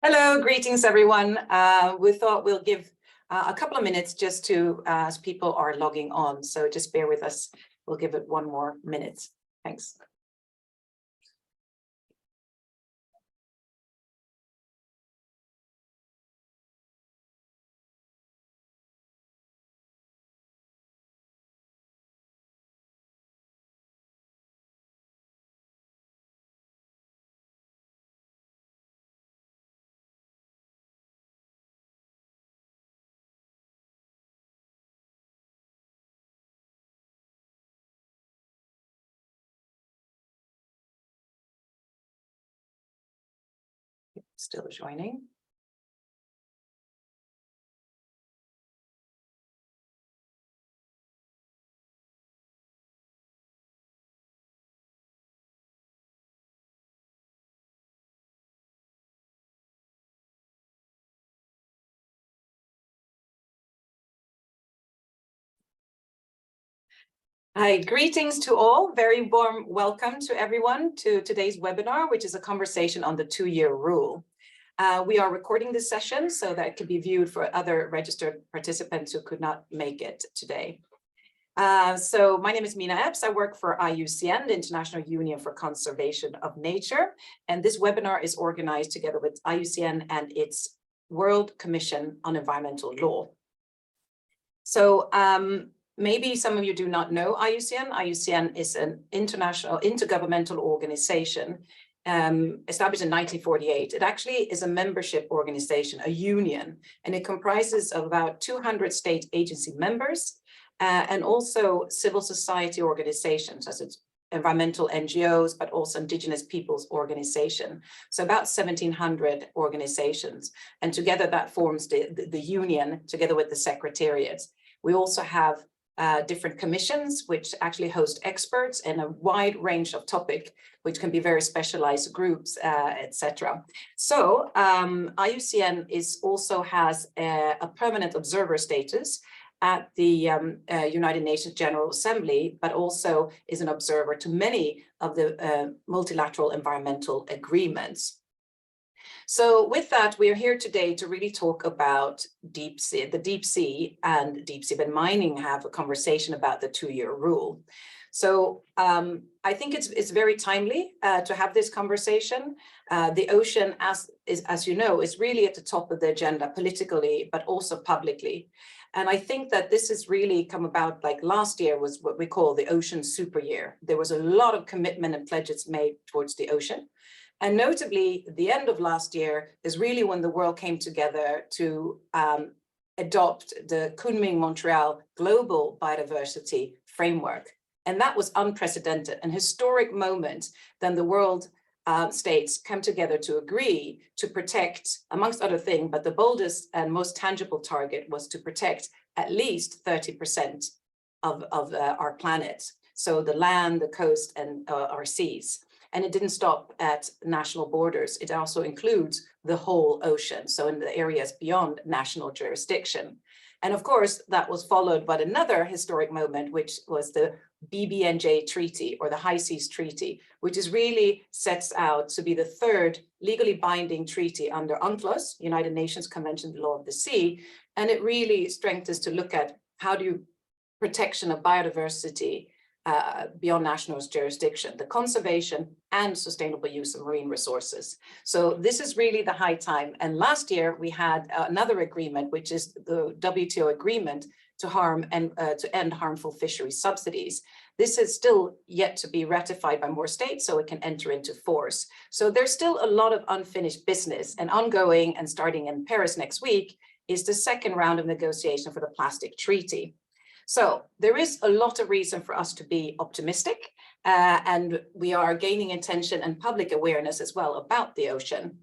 Hello, greetings everyone. We thought we'll give a couple of minutes just to, as people are logging on, so just bear with us. We'll give it one more minute. Thanks. Still joining. Hi, greetings to all. Very warm welcome to everyone to today's webinar, which is a conversation on the two-year rule. We are recording this session so that it can be viewed for other registered participants who could not make it today. So my name is Minna Epps. I work for IUCN, the International Union for Conservation of Nature. And this webinar is organized together with IUCN and its World Commission on Environmental Law. So maybe some of you do not know IUCN. IUCN is an international intergovernmental organization established in 1948. It actually is a membership organization, a union, and it comprises of about 200 state agency members and also civil society organizations, such as environmental NGOs, but also indigenous peoples organization. So about 1,700 organizations. And together that forms the union together with the secretariats. We also have different commissions, which actually host experts in a wide range of topic, which can be very specialized groups, etc. So IUCN also has a permanent observer status at the United Nations General Assembly, but also is an observer to many of the multilateral environmental agreements. So with that, we are here today to really talk about deep sea, the deep sea, and deep seabed mining have a conversation about the two-year rule. So I think it's very timely to have this conversation. The ocean, as you know, is really at the top of the agenda politically, but also publicly. And I think that this has really come about, like last year was what we call the ocean super year. There was a lot of commitment and pledges made towards the ocean. And notably, the end of last year is really when the world came together to adopt the Kunming-Montreal Global Biodiversity Framework. And that was unprecedented, an historic moment. Then the world states come together to agree to protect, amongst other things, but the boldest and most tangible target was to protect at least 30% of our planet. So the land, the coast, and our seas. And it didn't stop at national borders. It also includes the whole ocean, so in the areas beyond national jurisdiction. And of course, that was followed by another historic moment, which was the BBNJ Treaty, or the High Seas Treaty, which is really sets out to be the third legally binding treaty under UNCLOS, United Nations Convention on the Law of the Sea. And it really strengthens to look at how do protection of biodiversity beyond national jurisdiction, the conservation and sustainable use of marine resources. So this is really the high time. And last year we had another agreement, which is the WTO agreement to end harmful fishery subsidies. This is still yet to be ratified by more states so it can enter into force. So there's still a lot of unfinished business, and ongoing and starting in Paris next week is the second round of negotiation for the plastic treaty. So there is a lot of reason for us to be optimistic, and we are gaining attention and public awareness as well about the ocean.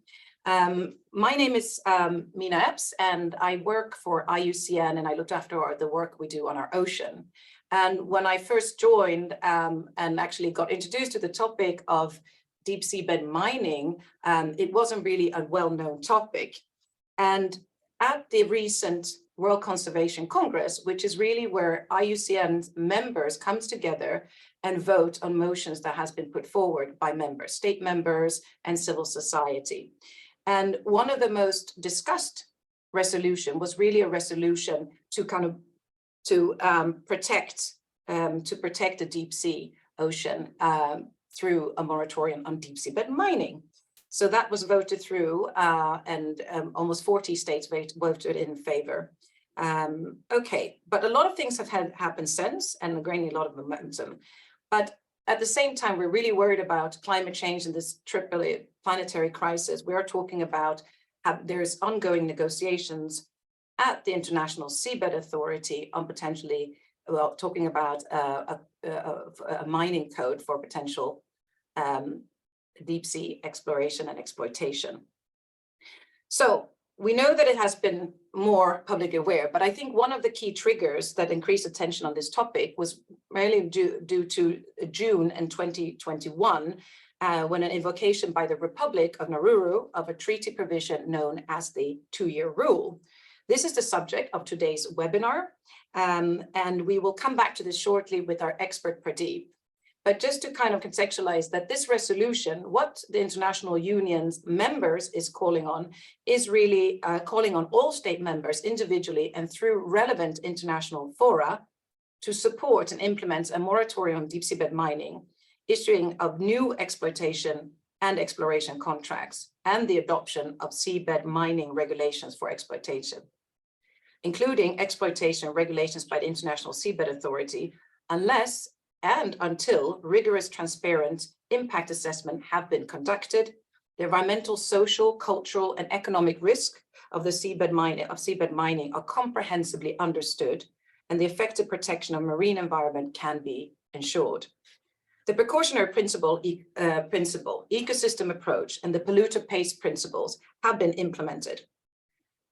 My name is Minna Epps, and I work for IUCN, and I looked after the work we do on our ocean. And when I first joined and actually got introduced to the topic of deep seabed mining, it wasn't really a well-known topic. And at the recent World Conservation Congress, which is really where IUCN's members comes together and vote on motions that has been put forward by members, state members and civil society. And one of the most discussed resolution was really a resolution to protect the deep sea ocean through a moratorium on deep seabed mining. So that was voted through, and almost 40 states voted in favor. Okay, but a lot of things have happened since, and gaining a lot of momentum. But at the same time, we're really worried about climate change and this triple planetary crisis. We are talking about there's ongoing negotiations at the International Seabed Authority on potentially, well, talking about a mining code for potential deep sea exploration and exploitation. So we know that it has been more publicly aware, but I think one of the key triggers that increased attention on this topic was really due to June in 2021, when an invocation by the Republic of Nauru of a treaty provision known as the 2-year rule. This is the subject of today's webinar, and we will come back to this shortly with our expert Pradeep. But just to kind of contextualize that this resolution, what the International Union's members is calling on is really calling on all state members individually and through relevant international fora to support and implement a moratorium on deep seabed mining, issuing of new exploitation and exploration contracts, and the adoption of seabed mining regulations for exploitation, including exploitation regulations by the International Seabed Authority, unless and until rigorous, transparent impact assessment have been conducted, the environmental, social, cultural, and economic risk of the seabed mining are comprehensively understood, and the effective protection of marine environment can be ensured. The precautionary principle, ecosystem approach, and the polluter pays principles have been implemented,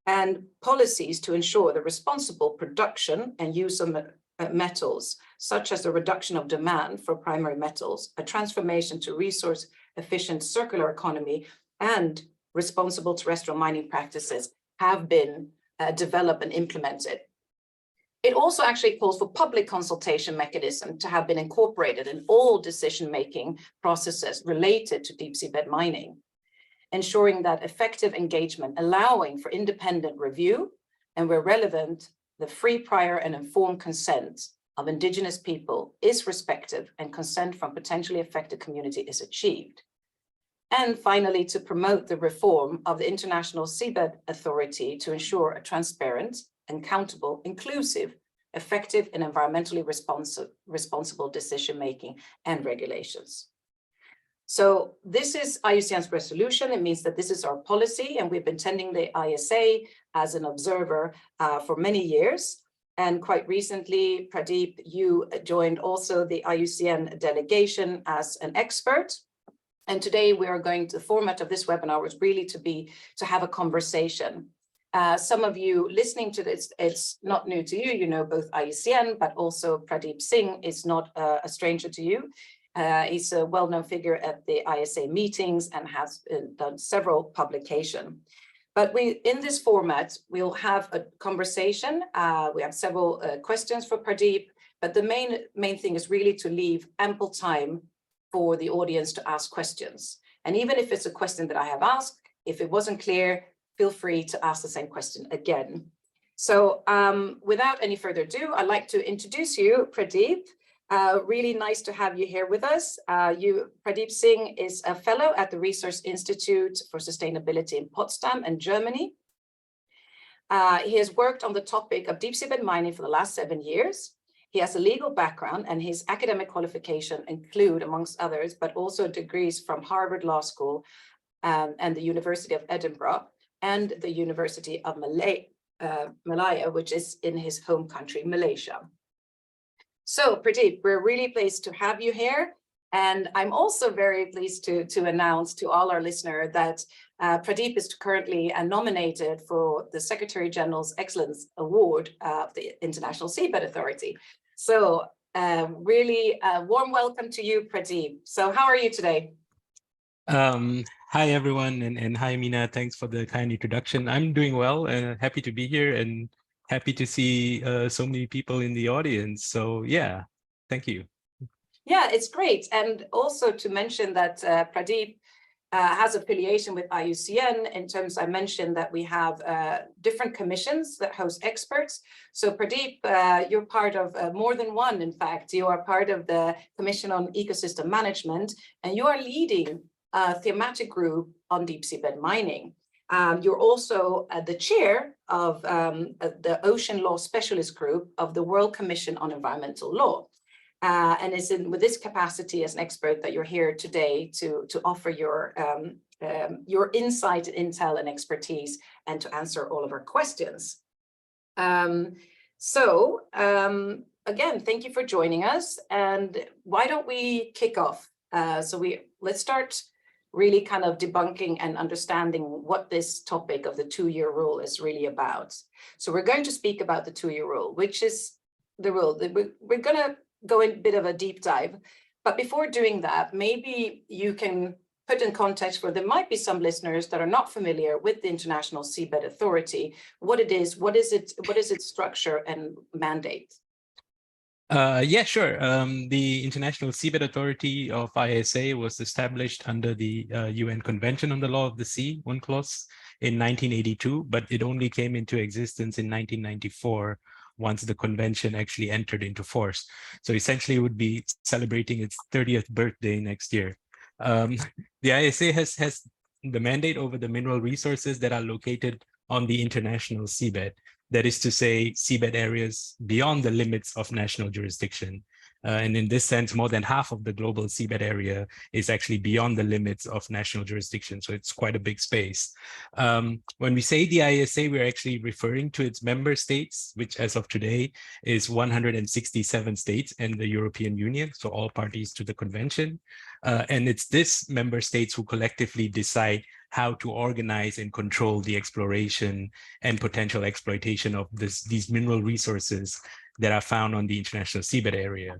and policies to ensure the responsible production and use of metals, such as the reduction of demand for primary metals, a transformation to resource-efficient circular economy, and responsible terrestrial mining practices have been developed and implemented. It also actually calls for public consultation mechanism to have been incorporated in all decision-making processes related to deep seabed mining, ensuring that effective engagement, allowing for independent review, and where relevant, the free, prior, and informed consent of Indigenous people is respected and consent from potentially affected community is achieved. And finally, to promote the reform of the International Seabed Authority to ensure a transparent, accountable, inclusive, effective, and environmentally responsible decision-making and regulations. So this is IUCN's resolution. It means that this is our policy, and we've been tending the ISA as an observer for many years. And quite recently, Pradeep, you joined also the IUCN delegation as an expert. And today we are going to, the format of this webinar was really to have a conversation. Some of you listening to this, it's not new to you, you know both IUCN, but also Pradeep Singh is not a stranger to you. He's a well-known figure at the ISA meetings and has done several publications. But in this format, we'll have a conversation. We have several questions for Pradeep, but the main thing is really to leave ample time for the audience to ask questions. And even if it's a question that I have asked, if it wasn't clear, feel free to ask the same question again. So without any further ado, I'd like to introduce you, Pradeep. Really nice to have you here with us. Pradeep Singh is a fellow at the Research Institute for Sustainability in Potsdam in Germany. He has worked on the topic of deep seabed mining for the last 7 years. He has a legal background, and his academic qualifications include, amongst others, but also degrees from Harvard Law School and the University of Edinburgh and the University of Malaya, which is in his home country, Malaysia. So Pradeep, we're really pleased to have you here. And I'm also very pleased to announce to all our listeners that Pradeep is currently nominated for the Secretary General's Excellence Award of the International Seabed Authority. So really warm welcome to you, Pradeep. So how are you today? Hi, everyone, and hi, Minna. Thanks for the kind introduction. I'm doing well and happy to be here and happy to see so many people in the audience. So yeah, thank you. Yeah, it's great. And also to mention that Pradeep has affiliation with IUCN in terms, I mentioned that we have different commissions that host experts. So Pradeep, you're part of more than one, in fact. You are part of the Commission on Ecosystem Management, and you are leading a thematic group on deep seabed mining. You're also the chair of the Ocean Law Specialist Group of the World Commission on Environmental Law. And it's with this capacity as an expert that you're here today to offer your insight, intel, and expertise, and to answer all of our questions. Again, thank you for joining us. And why don't we kick off? Let's start really kind of debunking and understanding what this topic of the 2-year rule is really about. So we're going to speak about the 2-year rule, which is the rule that we're going to go in a bit of a deep dive. But before doing that, maybe you can put in context where there might be some listeners that are not familiar with the International Seabed Authority, what it is, what is its structure and mandate? Yeah, sure. The International Seabed Authority of ISA was established under the UN Convention on the Law of the Sea, UNCLOS, in 1982, but it only came into existence in 1994 once the convention actually entered into force. So essentially it would be celebrating its 30th birthday next year. The ISA has the mandate over the mineral resources that are located on the international seabed. That is to say, seabed areas beyond the limits of national jurisdiction. And in this sense, more than half of the global seabed area is actually beyond the limits of national jurisdiction. So it's quite a big space. When we say the ISA, we're actually referring to its member states, which as of today is 167 states and the European Union, so all parties to the convention. And it's this member states who collectively decide how to organize and control the exploration and potential exploitation of these mineral resources that are found on the international seabed area.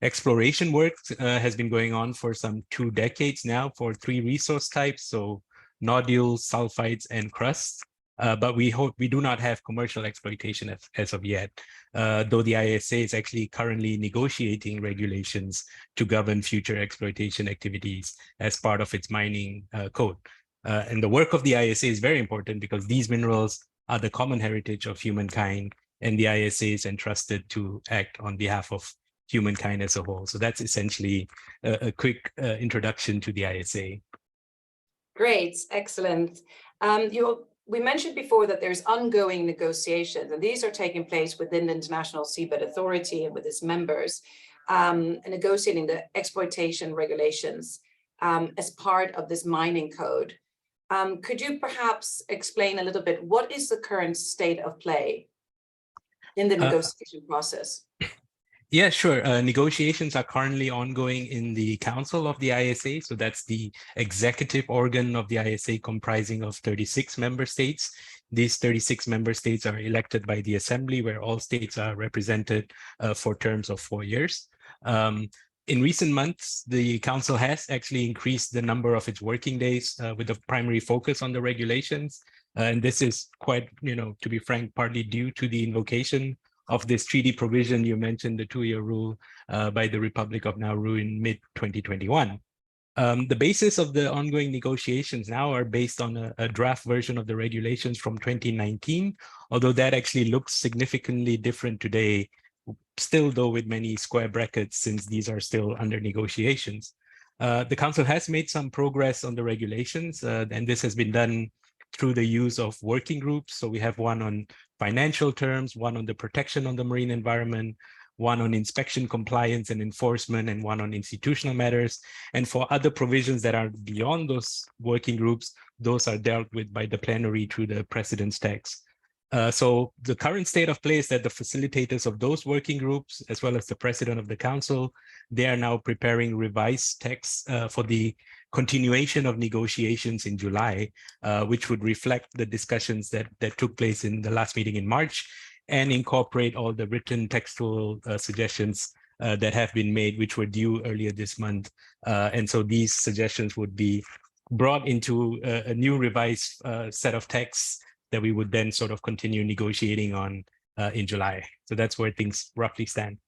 Exploration work has been going on for some 2 decades now for 3 resource types, so nodules, sulfides, and crusts. But we do not have commercial exploitation as of yet, though the ISA is actually currently negotiating regulations to govern future exploitation activities as part of its mining code. And the work of the ISA is very important because these minerals are the common heritage of humankind, and the ISA is entrusted to act on behalf of humankind as a whole. So that's essentially a quick introduction to the ISA. Great, excellent. We mentioned before that there's ongoing negotiations, and these are taking place within the International Seabed Authority and with its members, negotiating the exploitation regulations as part of this mining code. Could you perhaps explain a little bit, what is the current state of play in the negotiation process? Yeah, sure. Negotiations are currently ongoing in the Council of the ISA. So that's the executive organ of the ISA comprising of 36 member states. These 36 member states are elected by the Assembly, where all states are represented for terms of 4 years. In recent months, the Council has actually increased the number of its working days with a primary focus on the regulations. And this is quite, to be frank, partly due to the invocation of this treaty provision you mentioned, the 2-year rule by the Republic of Nauru in mid-2021. The basis of the ongoing negotiations now are based on a draft version of the regulations from 2019, although that actually looks significantly different today, still though with many square brackets since these are still under negotiations. The Council has made some progress on the regulations, and this has been done through the use of working groups. So we have one on financial terms, one on the protection of the marine environment, one on inspection, compliance, and enforcement, and one on institutional matters. And for other provisions that are beyond those working groups, those are dealt with by the plenary through the President's text. So the current state of play is that the facilitators of those working groups, as well as the President of the Council, they are now preparing revised texts for the continuation of negotiations in July, which would reflect the discussions that took place in the last meeting in March and incorporate all the written textual suggestions that have been made, which were due earlier this month. And so these suggestions would be brought into a new revised set of texts that we would then sort of continue negotiating on in July. So that's where things roughly stand.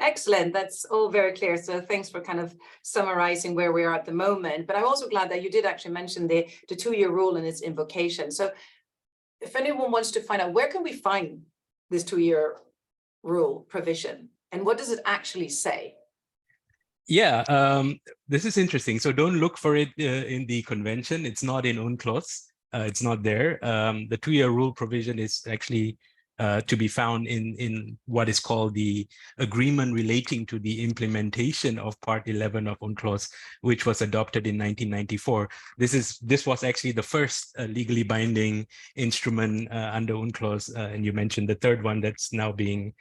Excellent. That's all very clear. So thanks for kind of summarizing where we are at the moment. But I'm also glad that you did actually mention the 2-year rule and its invocation. So if anyone wants to find out, where can we find this 2-year rule provision and what does it actually say? Yeah, this is interesting. So don't look for it in the convention. It's not in UNCLOS. It's not there. The 2-year rule provision is actually to be found in what is called the agreement relating to the implementation of Part 11 of UNCLOS, which was adopted in 1994. This was actually the first legally binding instrument under UNCLOS, and you mentioned the third one that's now being,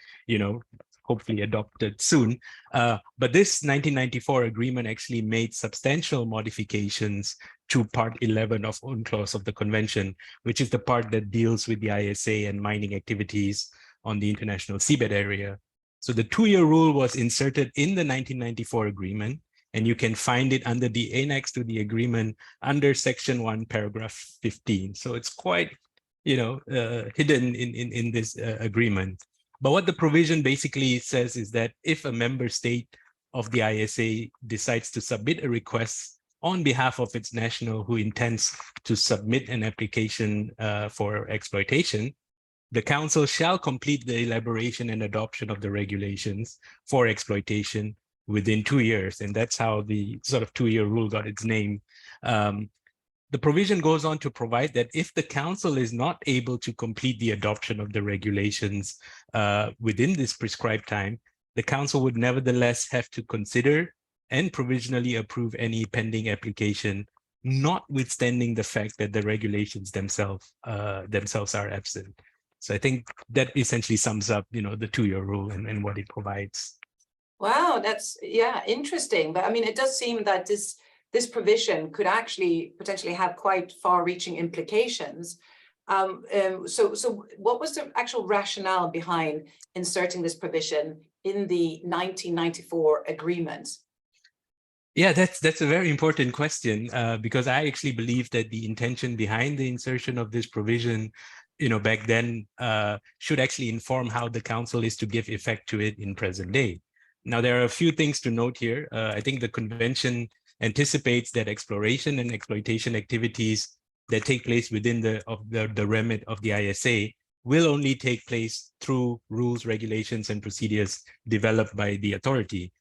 hopefully adopted soon. But this 1994 agreement actually made substantial modifications to Part 11 of UNCLOS of the convention, which is the part that deals with the ISA and mining activities on the international seabed area. So the 2-year rule was inserted in the 1994 agreement, and you can find it under the annex to the agreement under Section 1, paragraph 15. So it's quite, hidden in this agreement. But what the provision basically says is that if a member state of the ISA decides to submit a request on behalf of its national who intends to submit an application for exploitation, the Council shall complete the elaboration and adoption of the regulations for exploitation within 2 years. And that's how the sort of 2-year rule got its name. The provision goes on to provide that if the Council is not able to complete the adoption of the regulations within this prescribed time, the Council would nevertheless have to consider and provisionally approve any pending application, notwithstanding the fact that the regulations themselves are absent. So I think that essentially sums up, the 2-year rule and what it provides. Wow, that's interesting. But I mean, it does seem that this provision could actually potentially have quite far-reaching implications. So what was the actual rationale behind inserting this provision in the 1994 agreement? Yeah, that's a very important question, because I actually believe that the intention behind the insertion of this provision, back then, should actually inform how the Council is to give effect to it in present day. Now, there are a few things to note here. I think the convention anticipates that exploration and exploitation activities that take place within the remit of the ISA will only take place through rules, regulations, and procedures developed by the authority.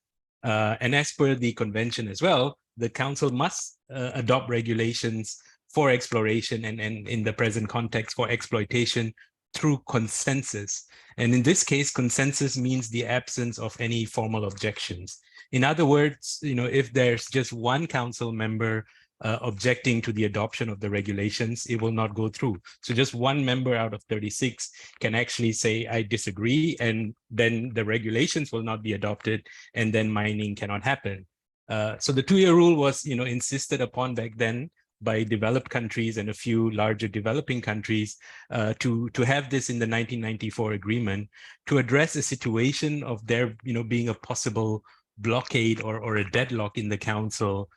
And as per the convention as well, the Council must adopt regulations for exploration and in the present context for exploitation through consensus. And in this case, consensus means the absence of any formal objections. In other words, if there's just one Council member objecting to the adoption of the regulations, it will not go through. So just one member out of 36 can actually say, I disagree, and then the regulations will not be adopted, and then mining cannot happen. So the 2-year rule was, insisted upon back then by developed countries and a few larger developing countries to have this in the 1994 agreement to address a situation of there, being a possible blockade or a deadlock in the Council,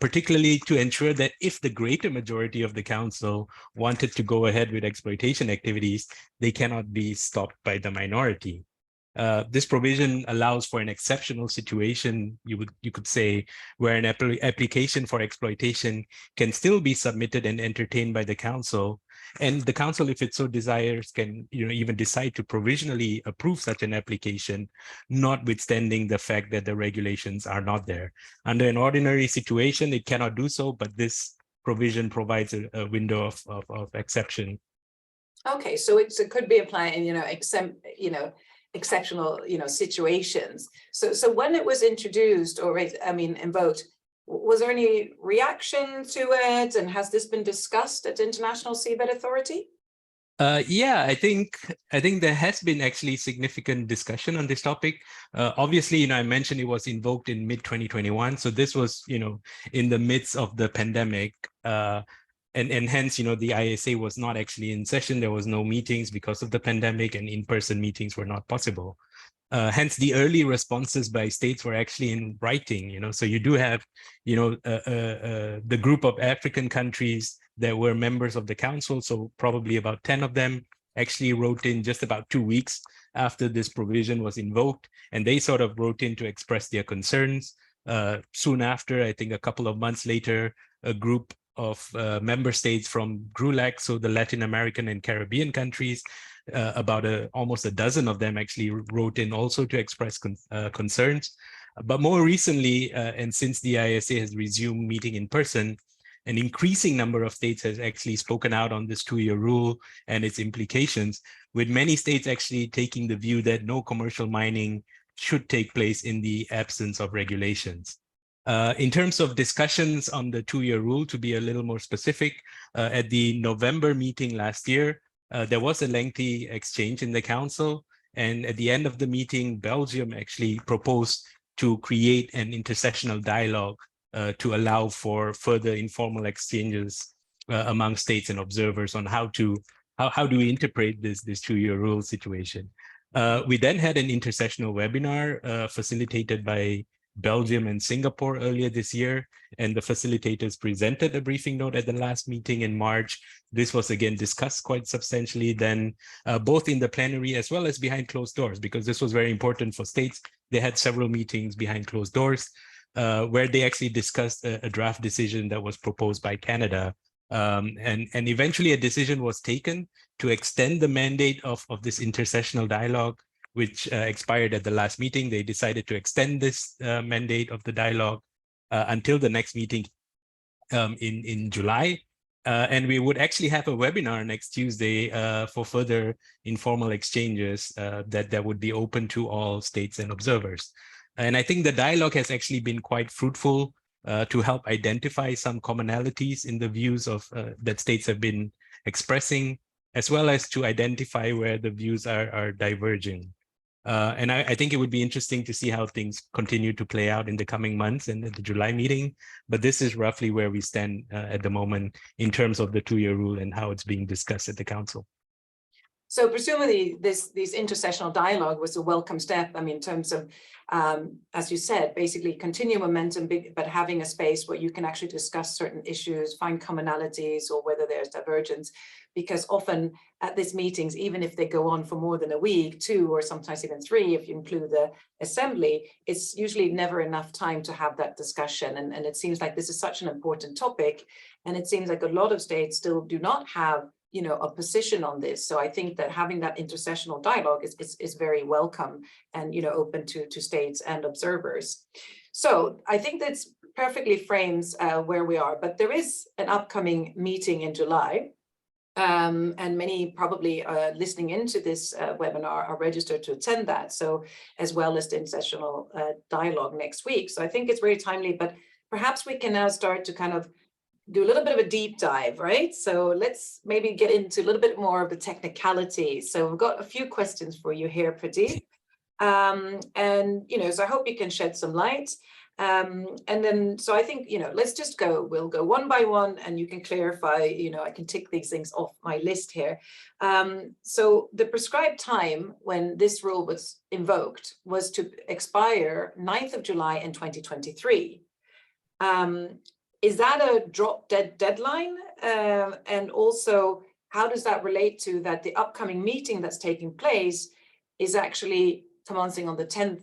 particularly to ensure that if the greater majority of the Council wanted to go ahead with exploitation activities, they cannot be stopped by the minority. This provision allows for an exceptional situation, you could say, where an application for exploitation can still be submitted and entertained by the Council. And the Council, if it so desires, can even decide to provisionally approve such an application, notwithstanding the fact that the regulations are not there. Under an ordinary situation, it cannot do so, but this provision provides a window of exception. Okay, so it could be applied in exceptional situations. So when it was introduced or invoked, was there any reaction to it, and has this been discussed at the International Seabed Authority? Yeah, I think there has been actually significant discussion on this topic. Obviously, I mentioned it was invoked in mid-2021, so this was in the midst of the pandemic, and hence the ISA was not actually in session. There was no meetings because of the pandemic, and in-person meetings were not possible. Hence, the early responses by states were actually in writing. So you do have the group of African countries that were members of the Council. So probably about 10 of them actually wrote in just about 2 weeks after this provision was invoked, and they sort of wrote in to express their concerns. Soon after, I think a couple of months later, a group of member states from GRULAC, so the Latin American and Caribbean countries, about almost a dozen of them actually wrote in also to express concerns. But more recently, and since the ISA has resumed meeting in person, an increasing number of states has actually spoken out on this 2-year rule and its implications, with many states actually taking the view that no commercial mining should take place in the absence of regulations. In terms of discussions on the 2-year rule, to be a little more specific, at the November meeting last year, there was a lengthy exchange in the council. And at the end of the meeting, Belgium actually proposed to create an intersessional dialogue to allow for further informal exchanges among states and observers on how do we interpret this 2-year rule situation. We then had an intersessional webinar facilitated by Belgium and Singapore earlier this year, and the facilitators presented a briefing note at the last meeting in March. This was again discussed quite substantially then, both in the plenary as well as behind closed doors, because this was very important for states. They had several meetings behind closed doors where they actually discussed a draft decision that was proposed by Canada. And eventually a decision was taken to extend the mandate of this intersessional dialogue, which expired at the last meeting. They decided to extend this mandate of the dialogue until the next meeting in July. And we would actually have a webinar next Tuesday for further informal exchanges that would be open to all states and observers. And I think the dialogue has actually been quite fruitful to help identify some commonalities in the views of that states have been expressing, as well as to identify where the views are diverging. And I think it would be interesting to see how things continue to play out in the coming months and at the July meeting. But this is roughly where we stand at the moment in terms of the 2-year rule and how it's being discussed at the council. So presumably this intersessional dialogue was a welcome step. I mean, in terms of, as you said, basically continue momentum, but having a space where you can actually discuss certain issues, find commonalities, or whether there's divergence. Because often at these meetings, even if they go on for more than a week, 2 or sometimes even 3, if you include the assembly, it's usually never enough time to have that discussion. And it seems like this is such an important topic. And it seems like a lot of states still do not have, you know, a position on this. So I think that having that intersessional dialogue is very welcome and, you know, open to states and observers. So I think that's perfectly frames where we are, but there is an upcoming meeting in July. And many probably listening into this webinar are registered to attend that. So as well as the intersessional dialogue next week. So I think it's very timely, but perhaps we can now start to kind of do a little bit of a deep dive, right? So let's maybe get into a little bit more of the technicality. So we've got a few questions for you here, Pradeep. And, you know, so I hope you can shed some light. And then, so I think, you know, let's just go, we'll go one by one and you can clarify, you know, I can tick these things off my list here. So the prescribed time when this rule was invoked was to expire 9th of July in 2023. Is that a drop dead deadline? And also, how does that relate to that the upcoming meeting that's taking place is actually commencing on the 10th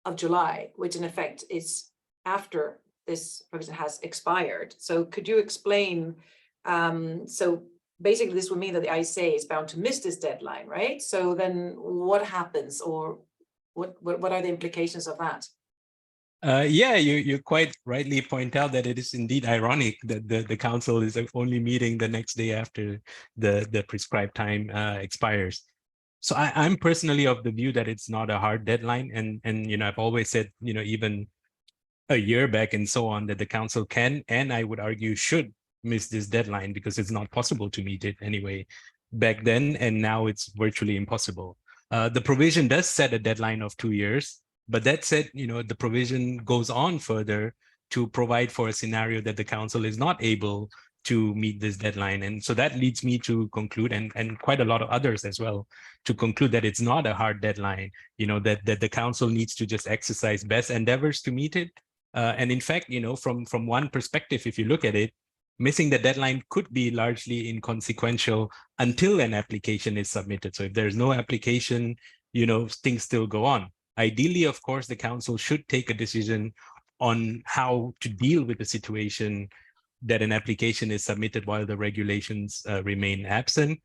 of July, which in effect is after this provision has expired. So could you explain, so basically this would mean that the ISA is bound to miss this deadline, right? So then what happens, or what are the implications of that? Yeah, you quite rightly point out that it is indeed ironic that the council is only meeting the next day after the prescribed time expires. So I'm personally of the view that it's not a hard deadline, and you know, I've always said, you know, even a year back and so on, that the council can, and I would argue should, miss this deadline because it's not possible to meet it anyway back then, and now it's virtually impossible. The provision does set a deadline of 2 years, but that said, you know, the provision goes on further to provide for a scenario that the council is not able to meet this deadline. And so that leads me to conclude, and quite a lot of others as well, to conclude that it's not a hard deadline, you know, that the council needs to just exercise best endeavors to meet it. And in fact, you know, from one perspective, if you look at it, missing the deadline could be largely inconsequential until an application is submitted. So if there's no application, things still go on. Ideally, of course, the council should take a decision on how to deal with the situation that an application is submitted while the regulations remain absent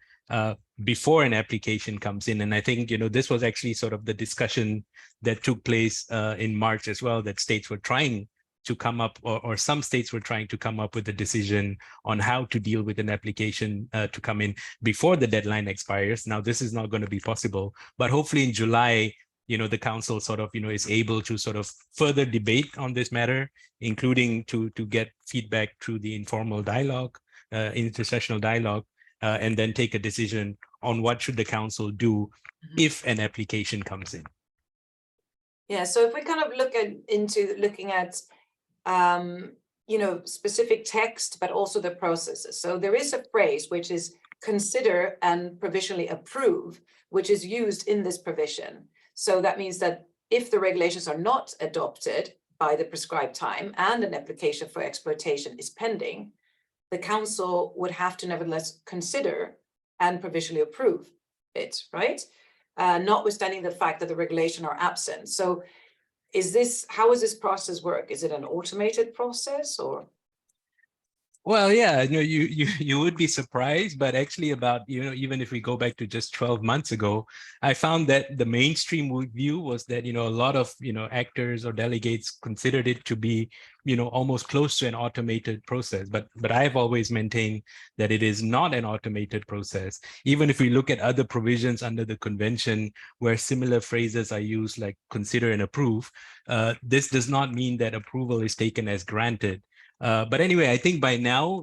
before an application comes in. And I think, this was actually sort of the discussion that took place in March as well, that states were trying to come up, or some states were trying to come up with a decision on how to deal with an application to come in before the deadline expires. Now, this is not going to be possible, but hopefully in July, the council sort of, is able to sort of further debate on this matter, including to get feedback through the informal dialogue, intersessional dialogue, and then take a decision on what should the council do if an application comes in. Yeah, so if we kind of into looking at specific text, but also the processes. So there is a phrase which is consider and provisionally approve, which is used in this provision. So that means that if the regulations are not adopted by the prescribed time and an application for exploitation is pending, the council would have to nevertheless consider and provisionally approve it, right? Notwithstanding the fact that the regulation are absent. So how does this process work? Is it an automated process or? Well, yeah, you would be surprised, but actually about, even if we go back to just 12 months ago, I found that the mainstream view was that, a lot of, actors or delegates considered it to be, almost close to an automated process. But I've always maintained that it is not an automated process. Even if we look at other provisions under the convention where similar phrases are used, like consider and approve, this does not mean that approval is taken as granted. But anyway, I think by now,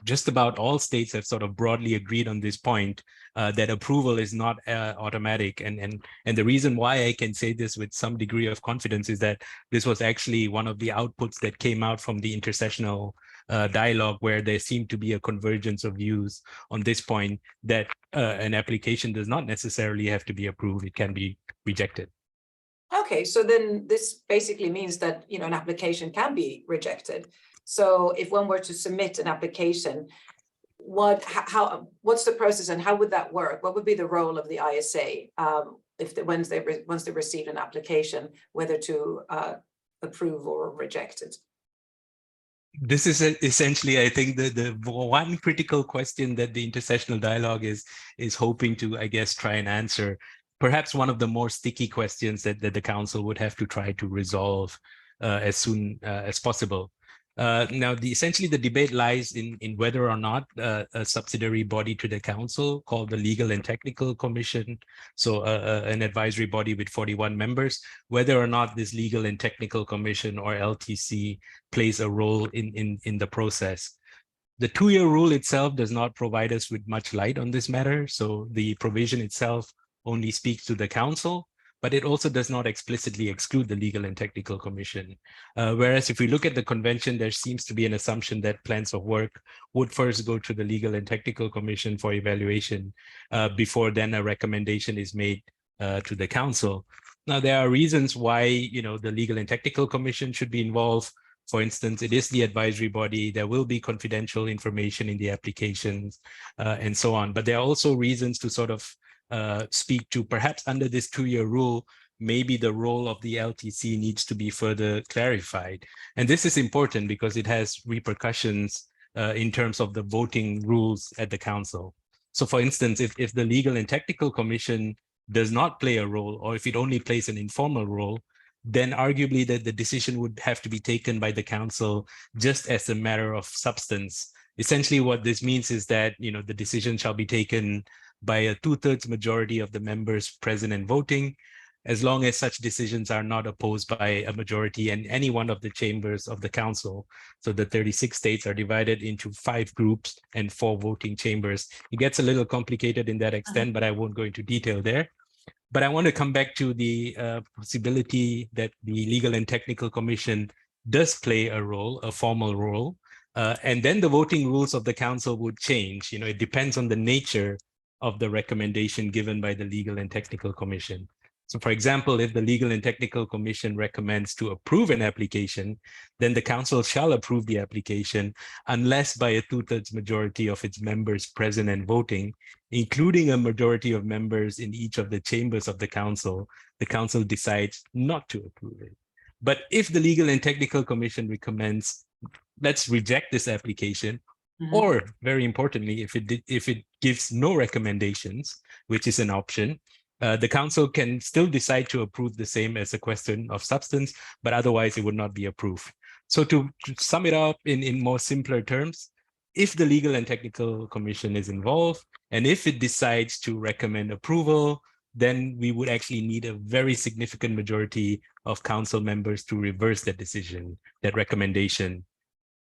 just about all states have sort of broadly agreed on this point, that approval is not automatic. And the reason why I can say this with some degree of confidence is that this was actually one of the outputs that came out from the intersessional dialogue, where there seemed to be a convergence of views on this point, that an application does not necessarily have to be approved. It can be rejected. Okay, so then this basically means that, an application can be rejected. So if one were to submit an application, what's the process and how would that work? What would be the role of the ISA once they receive an application, whether to approve or reject it? This is essentially, I think, the one critical question that the intersessional dialogue is hoping to, I guess, try and answer. Perhaps one of the more sticky questions that the council would have to try to resolve as soon as possible. Now, essentially the debate lies in whether or not a subsidiary body to the council called the Legal and Technical Commission, so an advisory body with 41 members, whether or not this Legal and Technical Commission, or LTC, plays a role in the process. The 2-year rule itself does not provide us with much light on this matter, so the provision itself only speaks to the council, but it also does not explicitly exclude the Legal and Technical Commission. Whereas if we look at the convention, there seems to be an assumption that plans of work would first go to the Legal and Technical Commission for evaluation before then a recommendation is made to the council. Now, there are reasons why, the Legal and Technical Commission should be involved. For instance, it is the advisory body. There will be confidential information in the applications and so on. But there are also reasons to sort of speak to, perhaps under this 2-year rule, maybe the role of the LTC needs to be further clarified. And this is important because it has repercussions in terms of the voting rules at the council. So for instance, if the Legal and Technical Commission does not play a role, or if it only plays an informal role, then arguably the decision would have to be taken by the council just as a matter of substance. Essentially what this means is that, the decision shall be taken by a 2/3 majority of the members present and voting, as long as such decisions are not opposed by a majority in any one of the chambers of the council. So the 36 states are divided into 5 groups and 4 voting chambers. It gets a little complicated in that extent, but I won't go into detail there. But I want to come back to the possibility that the Legal and Technical Commission does play a role, a formal role, and then the voting rules of the council would change. It depends on the nature of the recommendation given by the Legal and Technical Commission. So for example, if the Legal and Technical Commission recommends to approve an application, then the council shall approve the application unless by a 2/3 majority of its members present and voting, including a majority of members in each of the chambers of the council decides not to approve it. But if the Legal and Technical Commission recommends, let's reject this application, or very importantly, if it gives no recommendations, which is an option, the council can still decide to approve the same as a question of substance, but otherwise it would not be approved. So to sum it up in more simpler terms, if the Legal and Technical Commission is involved, and if it decides to recommend approval, then we would actually need a very significant majority of council members to reverse that decision, that recommendation.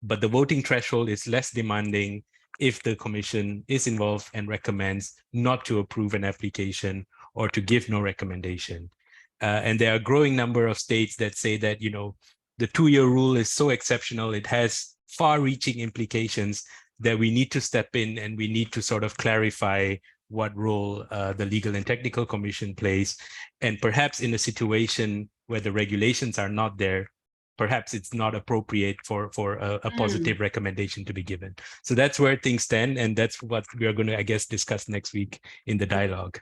But the voting threshold is less demanding if the commission is involved and recommends not to approve an application or to give no recommendation. And there are a growing number of states that say that, you know, the 2-year rule is so exceptional, it has far-reaching implications that we need to step in and we need to sort of clarify what role the Legal and Technical Commission plays. And perhaps in a situation where the regulations are not there, perhaps it's not appropriate for a positive recommendation to be given. So that's where things stand. And that's what we are going to, I guess, discuss next week in the dialogue.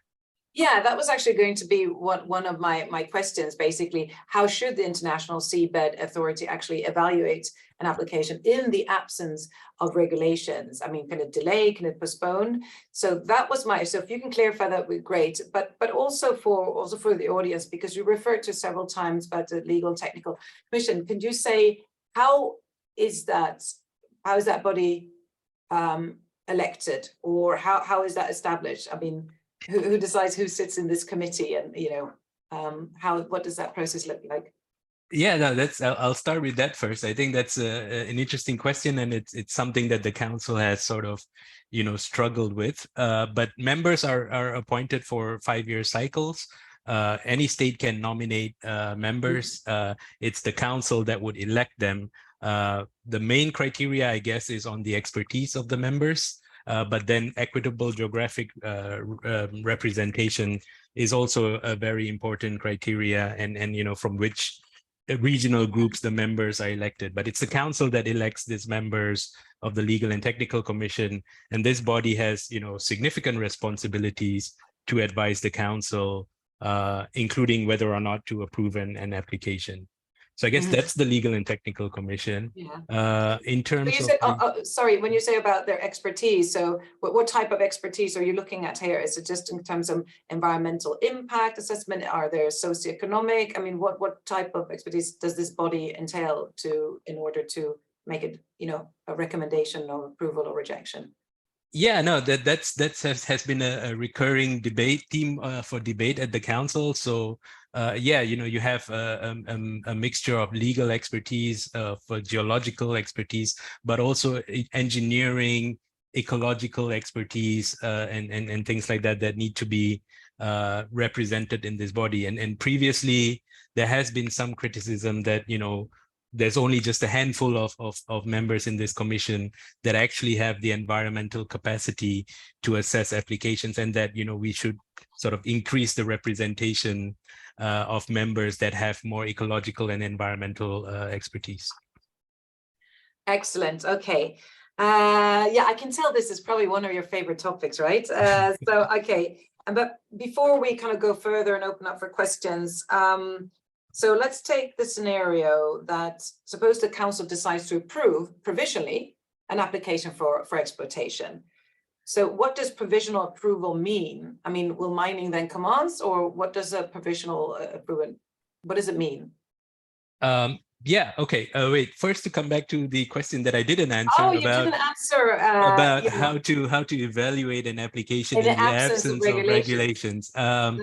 Yeah, that was actually going to be one of my questions, basically. How should the International Seabed Authority actually evaluate an application in the absence of regulations? I mean, can it delay, can it postpone? So that was so if you can clarify, that would be great. But also for the audience, because you referred to several times about the Legal and Technical Commission, can you say how is that body elected, or how is that established? I mean, who decides who sits in this committee, and what does that process look like? Yeah, no, I'll start with that first. I think that's an interesting question, and it's something that the council has sort of, struggled with. But members are appointed for 5-year cycles. Any state can nominate members. It's the council that would elect them. The main criteria, I guess, is on the expertise of the members. But then equitable geographic representation is also a very important criteria, and from which regional groups the members are elected. But it's the council that elects these members of the Legal and Technical Commission, and this body has significant responsibilities to advise the council, including whether or not to approve an application. So I guess that's the Legal and Technical Commission. Yeah. In terms of... sorry, when you say about their expertise, so what type of expertise are you looking at here? Is it just in terms of environmental impact assessment? Are there socioeconomic? I mean, what type of expertise does this body entail in order to make it, a recommendation or approval or rejection? Yeah, no, that has been a recurring theme for debate at the council. So yeah, you have a mixture of legal expertise, for geological expertise, but also engineering, ecological expertise, and things like that need to be represented in this body. And previously, there has been some criticism that there's only just a handful of members in this commission that actually have the environmental capacity to assess applications, and that we should sort of increase the representation of members that have more ecological and environmental expertise. Excellent. Okay. Yeah, I can tell this is probably one of your favorite topics, right? So, okay. But before we kind of go further and open up for questions, so let's take the scenario that suppose the council decides to approve provisionally an application for exploitation. So what does provisional approval mean? I mean, will mining then commence, or what does a provisional approval, what does it mean? Yeah, okay. Wait, first to come back to the question that I didn't answer. Oh, you didn't answer. About how to evaluate an application in the absence of regulations. Well,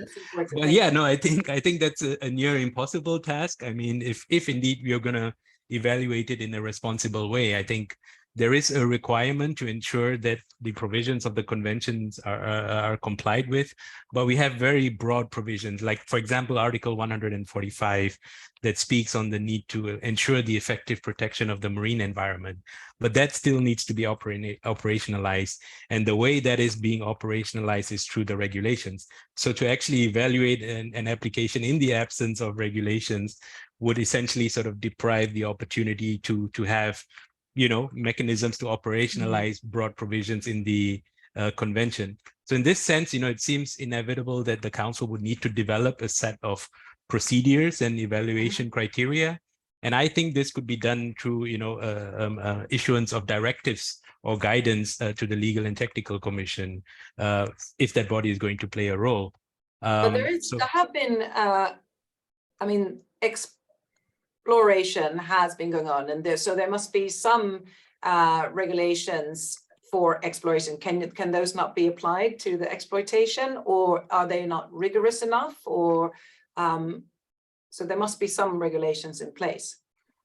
yeah, no, I think that's a near impossible task. I mean, if indeed we are going to evaluate it in a responsible way, I think there is a requirement to ensure that the provisions of the conventions are complied with, but we have very broad provisions, like, for example, Article 145 that speaks on the need to ensure the effective protection of the marine environment, but that still needs to be operationalized. And the way that is being operationalized is through the regulations. So to actually evaluate an application in the absence of regulations would essentially sort of deprive the opportunity to have mechanisms to operationalize broad provisions in the convention. So in this sense, it seems inevitable that the council would need to develop a set of procedures and evaluation criteria. And I think this could be done through, issuance of directives or guidance to the Legal and Technical Commission, if that body is going to play a role. But there have been, exploration has been going on, and so there must be some regulations for exploration. Can those not be applied to the exploitation, or are they not rigorous enough? Or so there must be some regulations in place.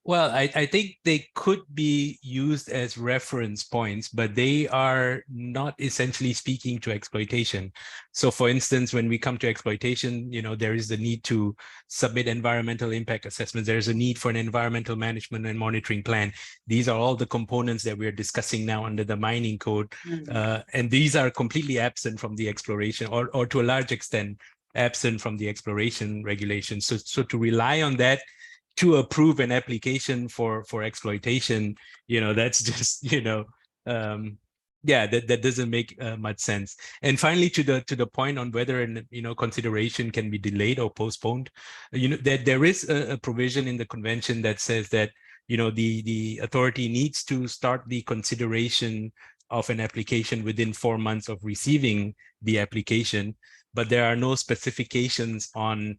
Well, I think they could be used as reference points, but they are not essentially speaking to exploitation. So for instance, when we come to exploitation, there is the need to submit environmental impact assessments. There's a need for an environmental management and monitoring plan. These are all the components that we're discussing now under the mining code. And these are completely absent from the exploration, or to a large extent, absent from the exploration regulations. So to rely on that to approve an application for exploitation, that's just, that doesn't make much sense. And finally, to the point on whether consideration can be delayed or postponed, that there is a provision in the convention that says that the authority needs to start the consideration of an application within 4 months of receiving the application, but there are no specifications on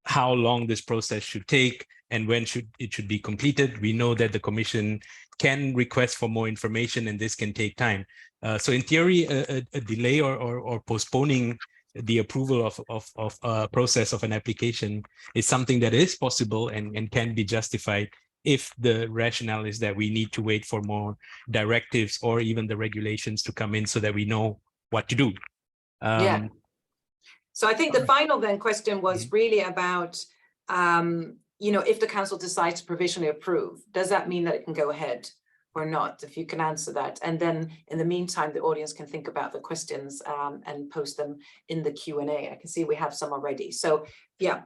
how long this process should take and when it should be completed. We know that the Commission can request for more information, and this can take time. So in theory, a delay or postponing the approval of a process of an application is something that is possible and can be justified if the rationale is that we need to wait for more directives or even the regulations to come in so that we know what to do. So I think the final then question was really about, if the council decides to provisionally approve, does that mean that it can go ahead or not? If you can answer that. And then in the meantime, the audience can think about the questions and post them in the Q&A. I can see we have some already. So, yeah.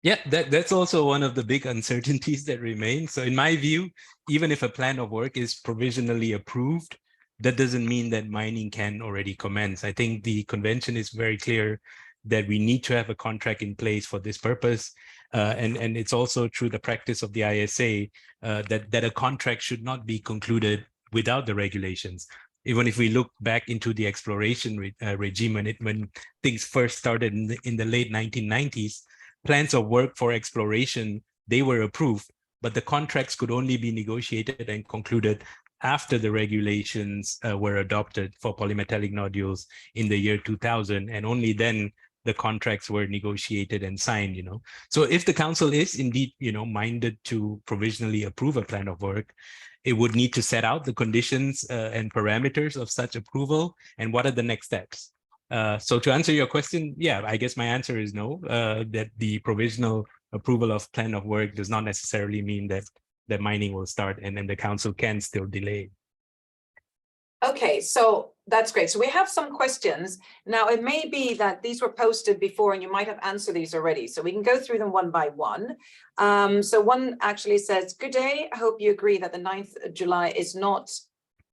Yeah, that's also one of the big uncertainties that remain. So in my view, even if a plan of work is provisionally approved, that doesn't mean that mining can already commence. I think the convention is very clear that we need to have a contract in place for this purpose. And it's also through the practice of the ISA that a contract should not be concluded without the regulations. Even if we look back into the exploration regime, when things first started in the late 1990s, plans of work for exploration, they were approved, but the contracts could only be negotiated and concluded after the regulations were adopted for polymetallic nodules in the year 2000, and only then the contracts were negotiated and signed. So if the council is indeed minded to provisionally approve a plan of work, it would need to set out the conditions and parameters of such approval and what are the next steps. So to answer your question, yeah, I guess my answer is no, that the provisional approval of plan of work does not necessarily mean that mining will start, and then the council can still delay. Okay, so that's great. So we have some questions. Now, it may be that these were posted before and you might have answered these already. So we can go through them one by one. So one actually says, good day. I hope you agree that the 9th of July is not,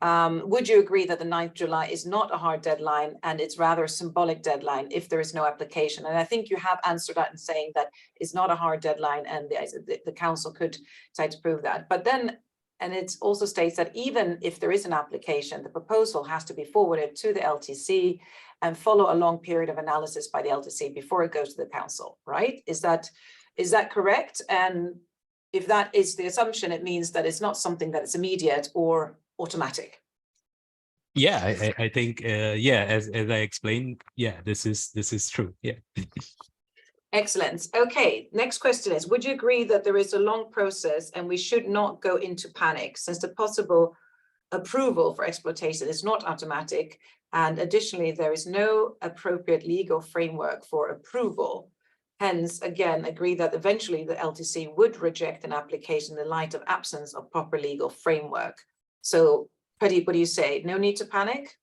would you agree that the 9th of July is not a hard deadline and it's rather a symbolic deadline if there is no application? And I think you have answered that in saying that it's not a hard deadline and the council could decide to prove that. But then, and it also states that even if there is an application, the proposal has to be forwarded to the LTC and follow a long period of analysis by the LTC before it goes to the council, right? Is that correct? And if that is the assumption, it means that it's not something that is immediate or automatic. Yeah, I think, yeah, as I explained, yeah, this is true, yeah. Excellent. Okay, next question is, would you agree that there is a long process and we should not go into panic since the possible approval for exploitation is not automatic. And additionally, there is no appropriate legal framework for approval. Hence, again, agree that eventually the LTC would reject an application in the light of absence of proper legal framework. So, Pradeep, what do you say? No need to panic?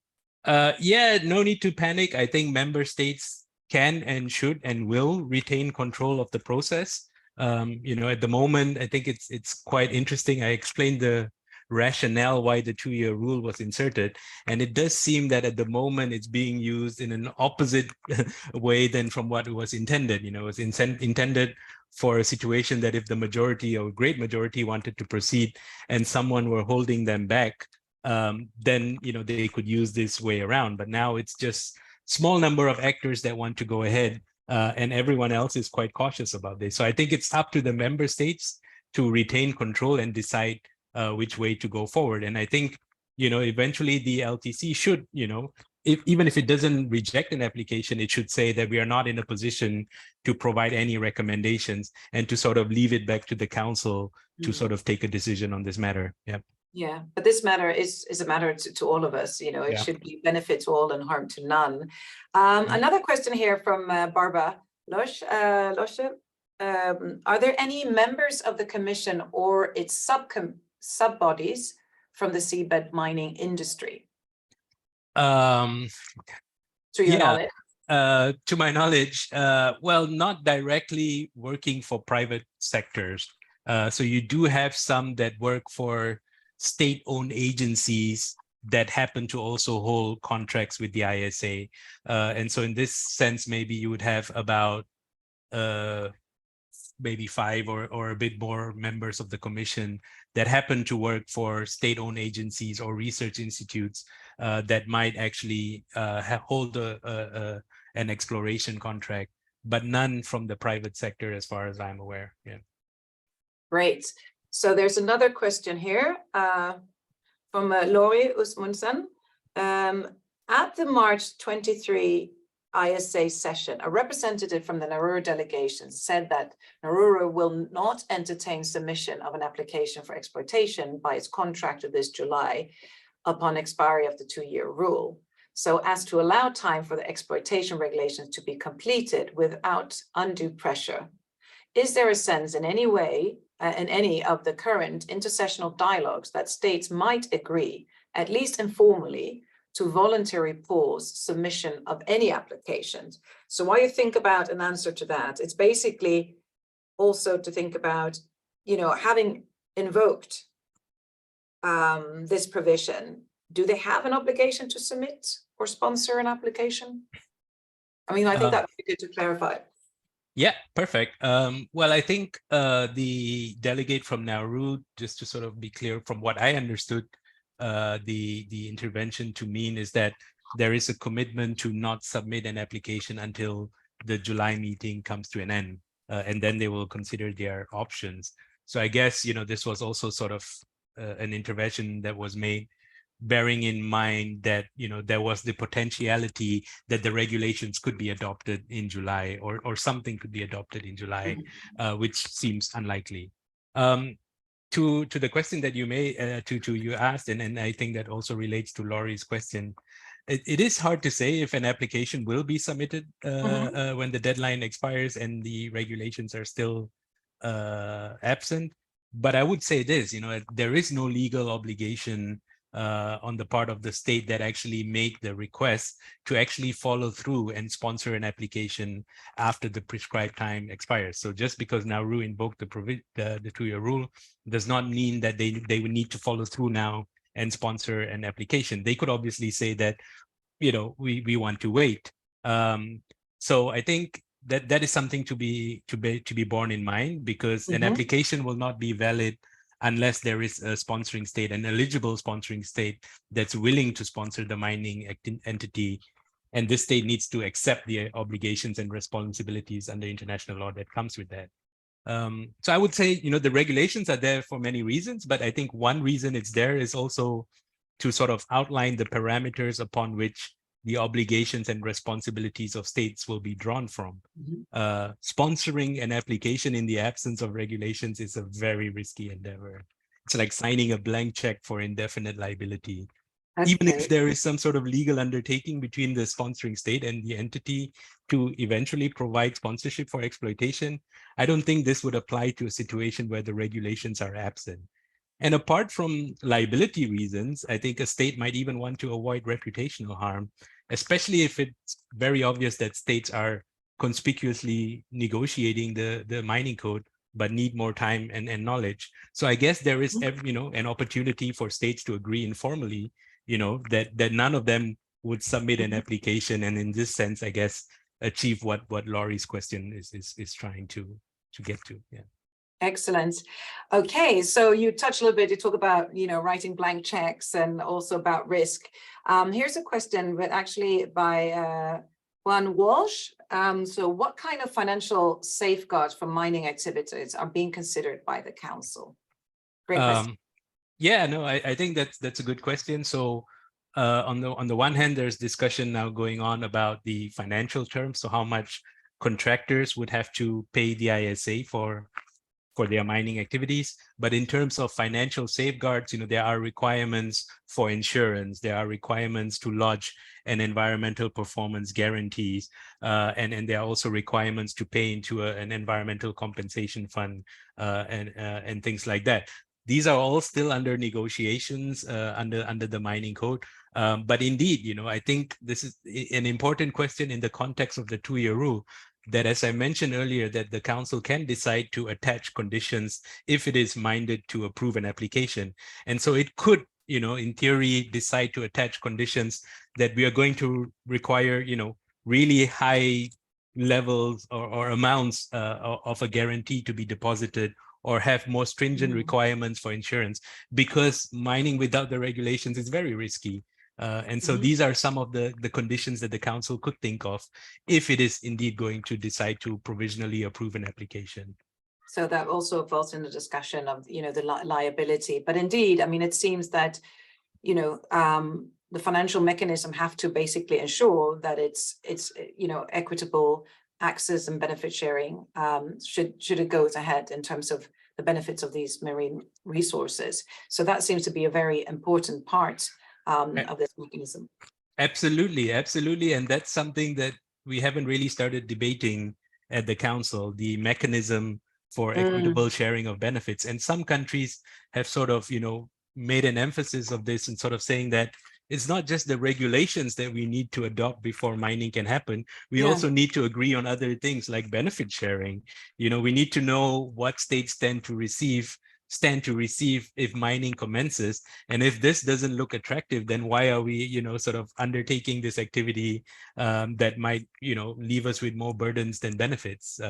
Yeah, no need to panic. I think member states can and should and will retain control of the process. At the moment, I think it's quite interesting. I explained the rationale why the 2-year rule was inserted, and it does seem that at the moment it's being used in an opposite way than from what it was intended. It was intended for a situation that if the majority or great majority wanted to proceed and someone were holding them back, then they could use this way around. But now it's just small number of actors that want to go ahead, and everyone else is quite cautious about this. So I think it's up to the member states to retain control and decide which way to go forward. And I think eventually the LTC should, even if it doesn't reject an application, it should say that we are not in a position to provide any recommendations and to sort of leave it back to the council to sort of take a decision on this matter. Yeah. Yeah, but this matter is a matter to all of us. It should be benefit to all and harm to none. Another question here from Barbara Losch. Are there any members of the commission or its sub-bodies from the seabed mining industry? To your knowledge? To my knowledge, well, not directly working for private sectors. So you do have some that work for state-owned agencies that happen to also hold contracts with the ISA. And so in this sense, maybe you would have about maybe 5 or a bit more members of the commission that happen to work for state-owned agencies or research institutes that might actually hold an exploration contract, but none from the private sector as far as I'm aware. Yeah. Great. So there's another question here from Lori Usmunsen. At the March 23 ISA session, a representative from the Nauru delegation said that Nauru will not entertain submission of an application for exploitation by its contractor this July upon expiry of the 2-year rule, so as to allow time for the exploitation regulations to be completed without undue pressure. Is there a sense in any way, in any of the current intersessional dialogues, that states might agree, at least informally, to voluntary pause submission of any applications? So while you think about an answer to that, it's basically also to think about, having invoked this provision, do they have an obligation to submit or sponsor an application? I mean, I think that would be good to clarify. Yeah, perfect. Well, I think the delegate from Nauru, just to sort of be clear, from what I understood, the intervention to mean is that there is a commitment to not submit an application until the July meeting comes to an end, and then they will consider their options. So I guess, this was also sort of an intervention that was made bearing in mind that, there was the potentiality that the regulations could be adopted in July or something could be adopted in July, which seems unlikely. To the question that you you asked, and I think that also relates to Laurie's question, it is hard to say if an application will be submitted when the deadline expires and the regulations are still absent. But I would say this, there is no legal obligation on the part of the state that actually make the request to actually follow through and sponsor an application after the prescribed time expires. So just because Nauru invoked the 2-year rule does not mean that they would need to follow through now and sponsor an application. They could obviously say that, we want to wait. So I think that is something to be borne in mind, because an application will not be valid unless there is a sponsoring state, an eligible sponsoring state that's willing to sponsor the mining entity. And this state needs to accept the obligations and responsibilities under international law that comes with that. So I would say, the regulations are there for many reasons, but I think one reason it's there is also to sort of outline the parameters upon which the obligations and responsibilities of states will be drawn from. Sponsoring an application in the absence of regulations is a very risky endeavor. it's like signing a blank check for indefinite liability. Okay. Even if there is some sort of legal undertaking between the sponsoring state and the entity to eventually provide sponsorship for exploitation, I don't think this would apply to a situation where the regulations are absent. And apart from liability reasons, I think a state might even want to avoid reputational harm, especially if it's very obvious that states are conspicuously negotiating the mining code, but need more time and knowledge. So I guess there is, an opportunity for states to agree informally, that none of them would submit an application, and in this sense, I guess, achieve what Laurie's question is trying to get to. Yeah. Excellent. Okay, so you touched a little bit, you talk about, writing blank checks and also about risk. Here's a question, but actually by Juan Walsh. So what kind of financial safeguards for mining activities are being considered by the council? Great question. Yeah, no, I think that's a good question. So on the one hand, there's discussion now going on about the financial terms. So how much contractors would have to pay the ISA for their mining activities. But in terms of financial safeguards, there are requirements for insurance, there are requirements to lodge an environmental performance guarantees, and there are also requirements to pay into an environmental compensation fund and things like that. These are all still under negotiations under the mining code. But indeed, I think this is an important question in the context of the 2-year rule, that, as I mentioned earlier, that the council can decide to attach conditions if it is minded to approve an application. And so it could, in theory, decide to attach conditions that we are going to require, really high levels or amounts of a guarantee to be deposited, or have more stringent requirements for insurance, because mining without the regulations is very risky. And so these are some of the conditions that the council could think of if it is indeed going to decide to provisionally approve an application. So that also falls in the discussion of, the liability. But indeed, I mean, it seems that, the financial mechanism have to basically ensure that it's equitable access and benefit sharing, should it goes ahead in terms of the benefits of these marine resources. So that seems to be a very important part of this mechanism. Absolutely, absolutely. And that's something that we haven't really started debating at the council, the mechanism for equitable sharing of benefits. And some countries have sort of, made an emphasis of this and sort of saying that it's not just the regulations that we need to adopt before mining can happen. We also need to agree on other things like benefit sharing. We need to know what states stand to receive if mining commences. And if this doesn't look attractive, then why are we, sort of undertaking this activity that might, leave us with more burdens than benefits.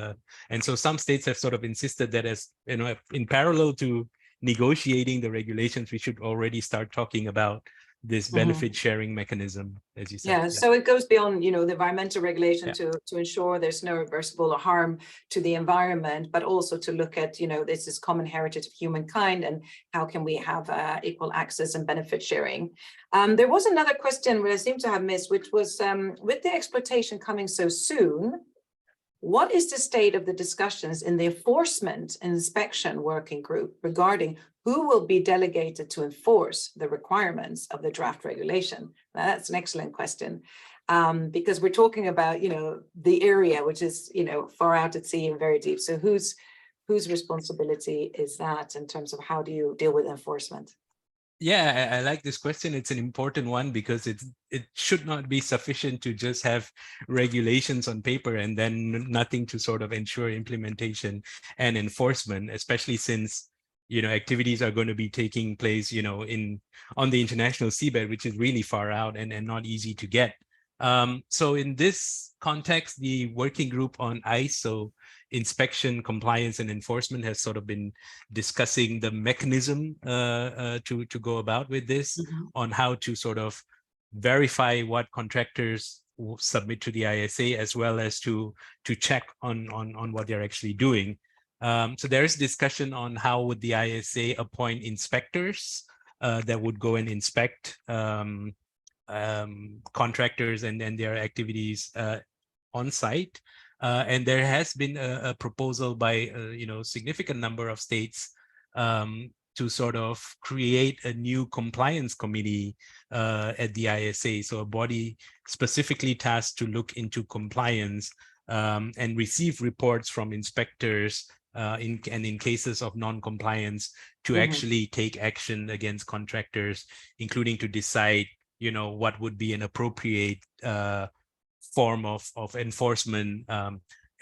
And so some states have sort of insisted that, as in parallel to negotiating the regulations, we should already start talking about this benefit sharing mechanism, as you said. Yeah, so it goes beyond, the environmental regulation to ensure there's no reversible harm to the environment, but also to look at, this is common heritage of humankind, and how can we have equal access and benefit sharing. There was another question which I seem to have missed, which was with the exploitation coming so soon, what is the state of the discussions in the enforcement and inspection working group regarding who will be delegated to enforce the requirements of the draft regulation? Now, that's an excellent question, because we're talking about, the area, which is, far out at sea and very deep. So whose responsibility is that in terms of how do you deal with enforcement? Yeah, I like this question. It's an important one, because it should not be sufficient to just have regulations on paper and then nothing to sort of ensure implementation and enforcement, especially since, activities are going to be taking place, on the international seabed, which is really far out and not easy to get. So in this context, the working group on ISO, inspection, compliance, and enforcement, has sort of been discussing the mechanism to go about with this, on how to sort of verify what contractors submit to the ISA, as well as to check on what they're actually doing. So there is discussion on how would the ISA appoint inspectors that would go and inspect contractors and their activities on site. And there has been a proposal by significant number of states to sort of create a new compliance committee at the ISA, so a body specifically tasked to look into compliance and receive reports from inspectors in cases of non-compliance to actually take action against contractors, including to decide, what would be an appropriate form of enforcement,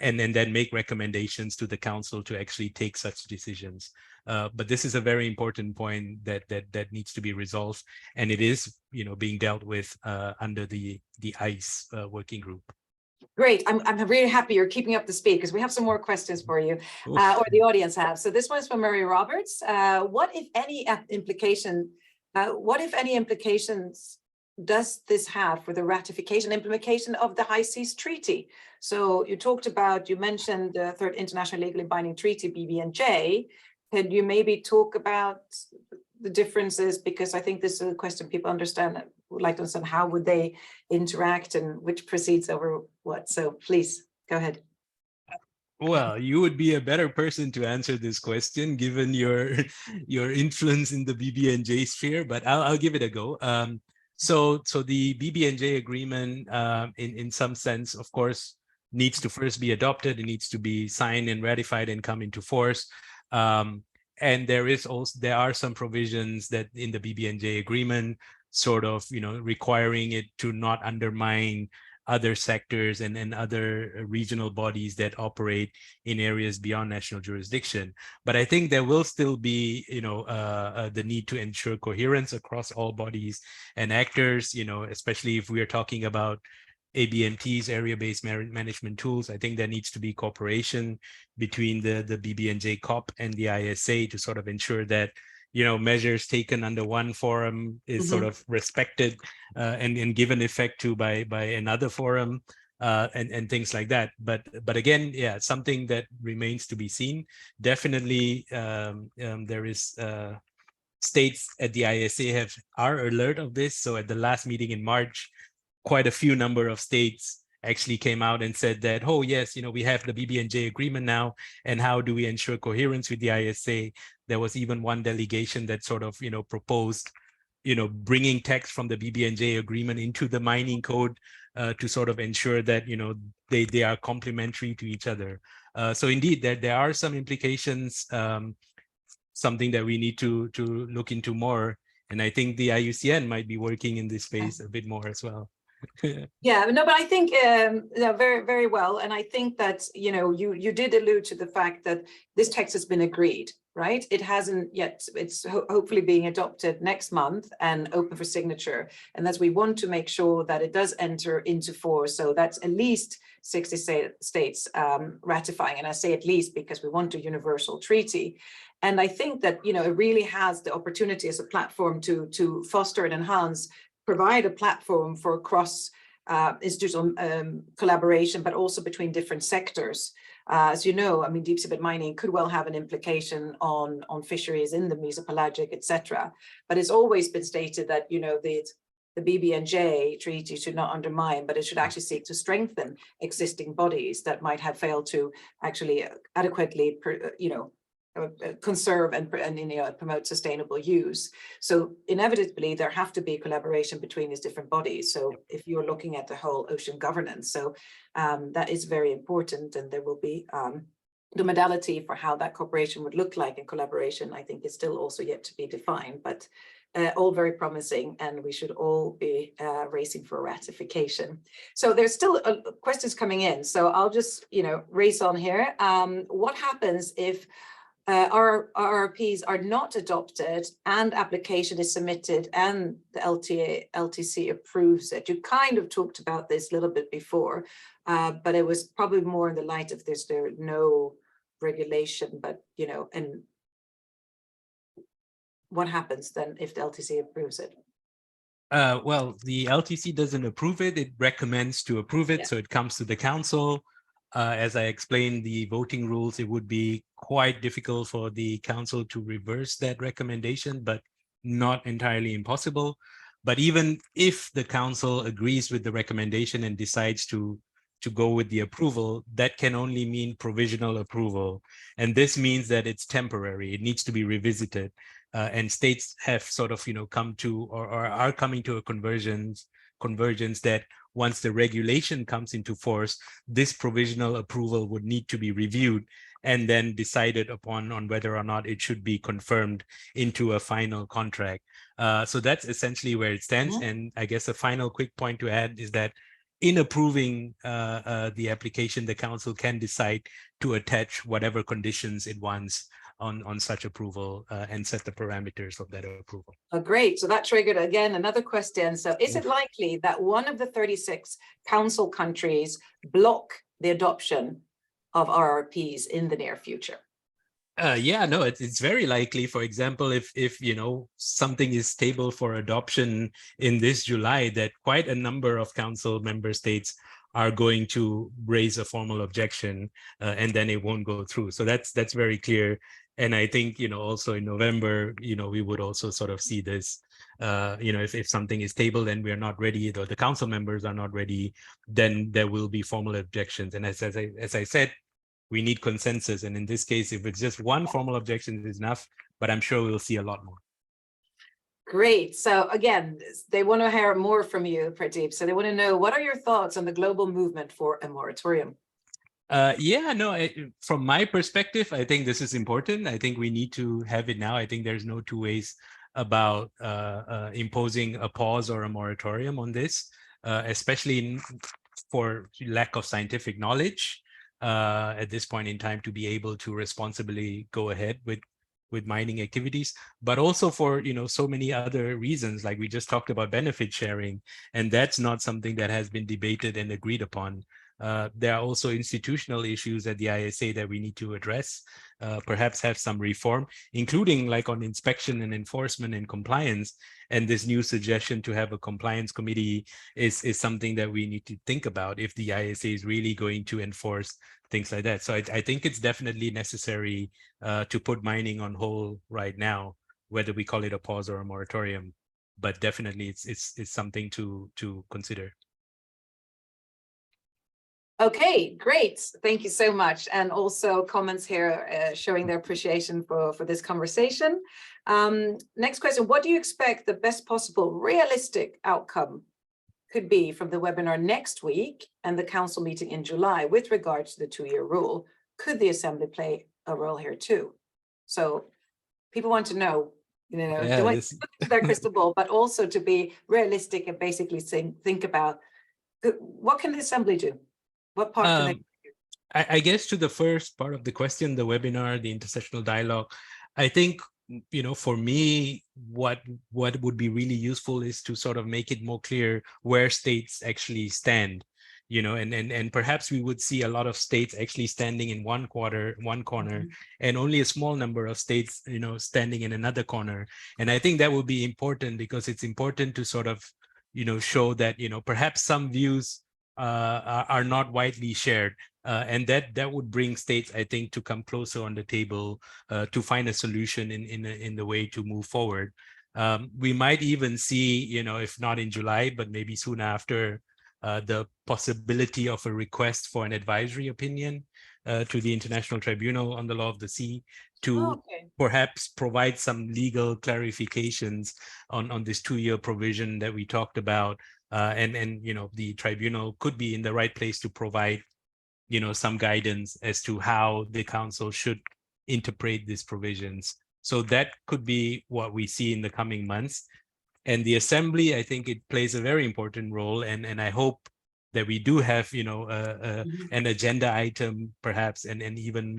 and then make recommendations to the council to actually take such decisions. But this is a very important point that needs to be resolved, and it is, being dealt with under the ICE working group. Great. I'm really happy you're keeping up the speed, because we have some more questions for you, or the audience have. So this one's from Murray Roberts. What if any implications does this have for the ratification and implementation of the High Seas Treaty? So you mentioned the Third International Legally Binding Treaty, BBNJ. Can you maybe talk about the differences? Because I think this is a question people would like to understand, how would they interact and which proceeds over what? So please go ahead. Well, you would be a better person to answer this question given your influence in the BBNJ sphere, but I'll give it a go. So the BBNJ agreement, in some sense, of course, needs to first be adopted. It needs to be signed and ratified and come into force. And there are some provisions that in the BBNJ agreement, sort of, requiring it to not undermine other sectors and other regional bodies that operate in areas beyond national jurisdiction. But I think there will still be, the need to ensure coherence across all bodies and actors, especially if we are talking about ABMTs, area-based management tools. I think there needs to be cooperation between the BBNJ COP and the ISA to sort of ensure that measures taken under one forum is sort of respected and given effect to by another forum, and things like that. But again, yeah, something that remains to be seen. Definitely, there is states at the ISA are alert of this. So at the last meeting in March, quite a few number of states actually came out and said that, oh yes, we have the BBNJ agreement now, and how do we ensure coherence with the ISA? There was even one delegation that sort of, proposed, bringing text from the BBNJ agreement into the mining code to sort of ensure that, they are complementary to each other. So indeed, there are some implications, something that we need to look into more. And I think the IUCN might be working in this space a bit more as well. Yeah, no, but I think very, very well. And I think that, you did allude to the fact that this text has been agreed, right? It hasn't yet. It's hopefully being adopted next month and open for signature. And that's, we want to make sure that it does enter into force. So that's at least 60 states ratifying. And I say at least because we want a universal treaty. And I think that, it really has the opportunity as a platform to foster and enhance, provide a platform for cross institutional collaboration, but also between different sectors. As you know, I mean, deep seabed mining could well have an implication on fisheries in the mesopelagic, etc. But it's always been stated that, the BBNJ treaty should not undermine, but it should actually seek to strengthen existing bodies that might have failed to actually adequately, conserve and promote sustainable use. So inevitably there have to be collaboration between these different bodies. So if you're looking at the whole ocean governance, so that is very important, and there will be the modality for how that cooperation would look like, and collaboration, I think, is still also yet to be defined, but all very promising, and we should all be racing for ratification. So there's still questions coming in, so I'll just race on here. What happens if our RRPs are not adopted and application is submitted and the LTC approves it? You kind of talked about this a little bit before, but it was probably more in the light of there's no regulation, but and what happens then if the LTC approves it? Well, the LTC doesn't approve it. It recommends to approve it. Yeah. So it comes to the council. As I explained, the voting rules, it would be quite difficult for the council to reverse that recommendation, but not entirely impossible. But even if the council agrees with the recommendation and decides to go with the approval, that can only mean provisional approval. And this means that it's temporary. It needs to be revisited. and states have sort of, come to or are coming to a convergence that once the regulation comes into force, this provisional approval would need to be reviewed and then decided upon on whether or not it should be confirmed into a final contract. So that's essentially where it stands. And I guess a final quick point to add is that in approving the application, the council can decide to attach whatever conditions it wants on such approval and set the parameters of that approval. Oh, great. So that triggered again another question. So is it likely that one of the 36 council countries block the adoption of RRPs in the near future? Yeah, no, it's very likely. For example, if something is tabled for adoption in this July, that quite a number of council member states are going to raise a formal objection, and then it won't go through. So that's very clear. And I think also in November, we would also sort of see this. If something is tabled and we are not ready, or the council members are not ready, then there will be formal objections. And as I said, we need consensus. And in this case, if it's just one formal objection is enough, but I'm sure we'll see a lot more. Great. So again, they want to hear more from you, Pradeep. So they want to know, what are your thoughts on the global movement for a moratorium? From my perspective, I think this is important. I think we need to have it now. I think there's no two ways about imposing a pause or a moratorium on this, especially for lack of scientific knowledge at this point in time to be able to responsibly go ahead with mining activities, but also for so many other reasons, like we just talked about benefit sharing, and that's not something that has been debated and agreed upon. There are also institutional issues at the ISA that we need to address, perhaps have some reform, including like on inspection and enforcement and compliance. And this new suggestion to have a compliance committee is something that we need to think about if the ISA is really going to enforce things like that. So I think it's definitely necessary to put mining on hold right now, whether we call it a pause or a moratorium, but definitely it's something to consider. Okay, great. Thank you so much. And also comments here showing their appreciation for this conversation. Next question, what do you expect the best possible realistic outcome could be from the webinar next week and the council meeting in July with regards to the 2-year rule? Could the assembly play a role here too? So people want to know, they want to look into their crystal ball, but also to be realistic and basically think about what can the assembly do? What part can they do? I guess to the first part of the question, the webinar, the intersessional dialogue, I think, for me, what would be really useful is to sort of make it more clear where states actually stand, and perhaps we would see a lot of states actually standing in one corner, and only a small number of states, standing in another corner. And I think that would be important, because it's important to sort of, show that, perhaps some views are not widely shared, and that would bring states, I think, to come closer on the table to find a solution in the way to move forward. We might even see, if not in July, but maybe soon after, the possibility of a request for an advisory opinion to the International Tribunal on the Law of the Sea to perhaps provide some legal clarifications on this 2-year provision that we talked about. And the tribunal could be in the right place to provide some guidance as to how the council should interpret these provisions. So that could be what we see in the coming months. And the assembly, I think it plays a very important role, and I hope that we do have an agenda item perhaps, and even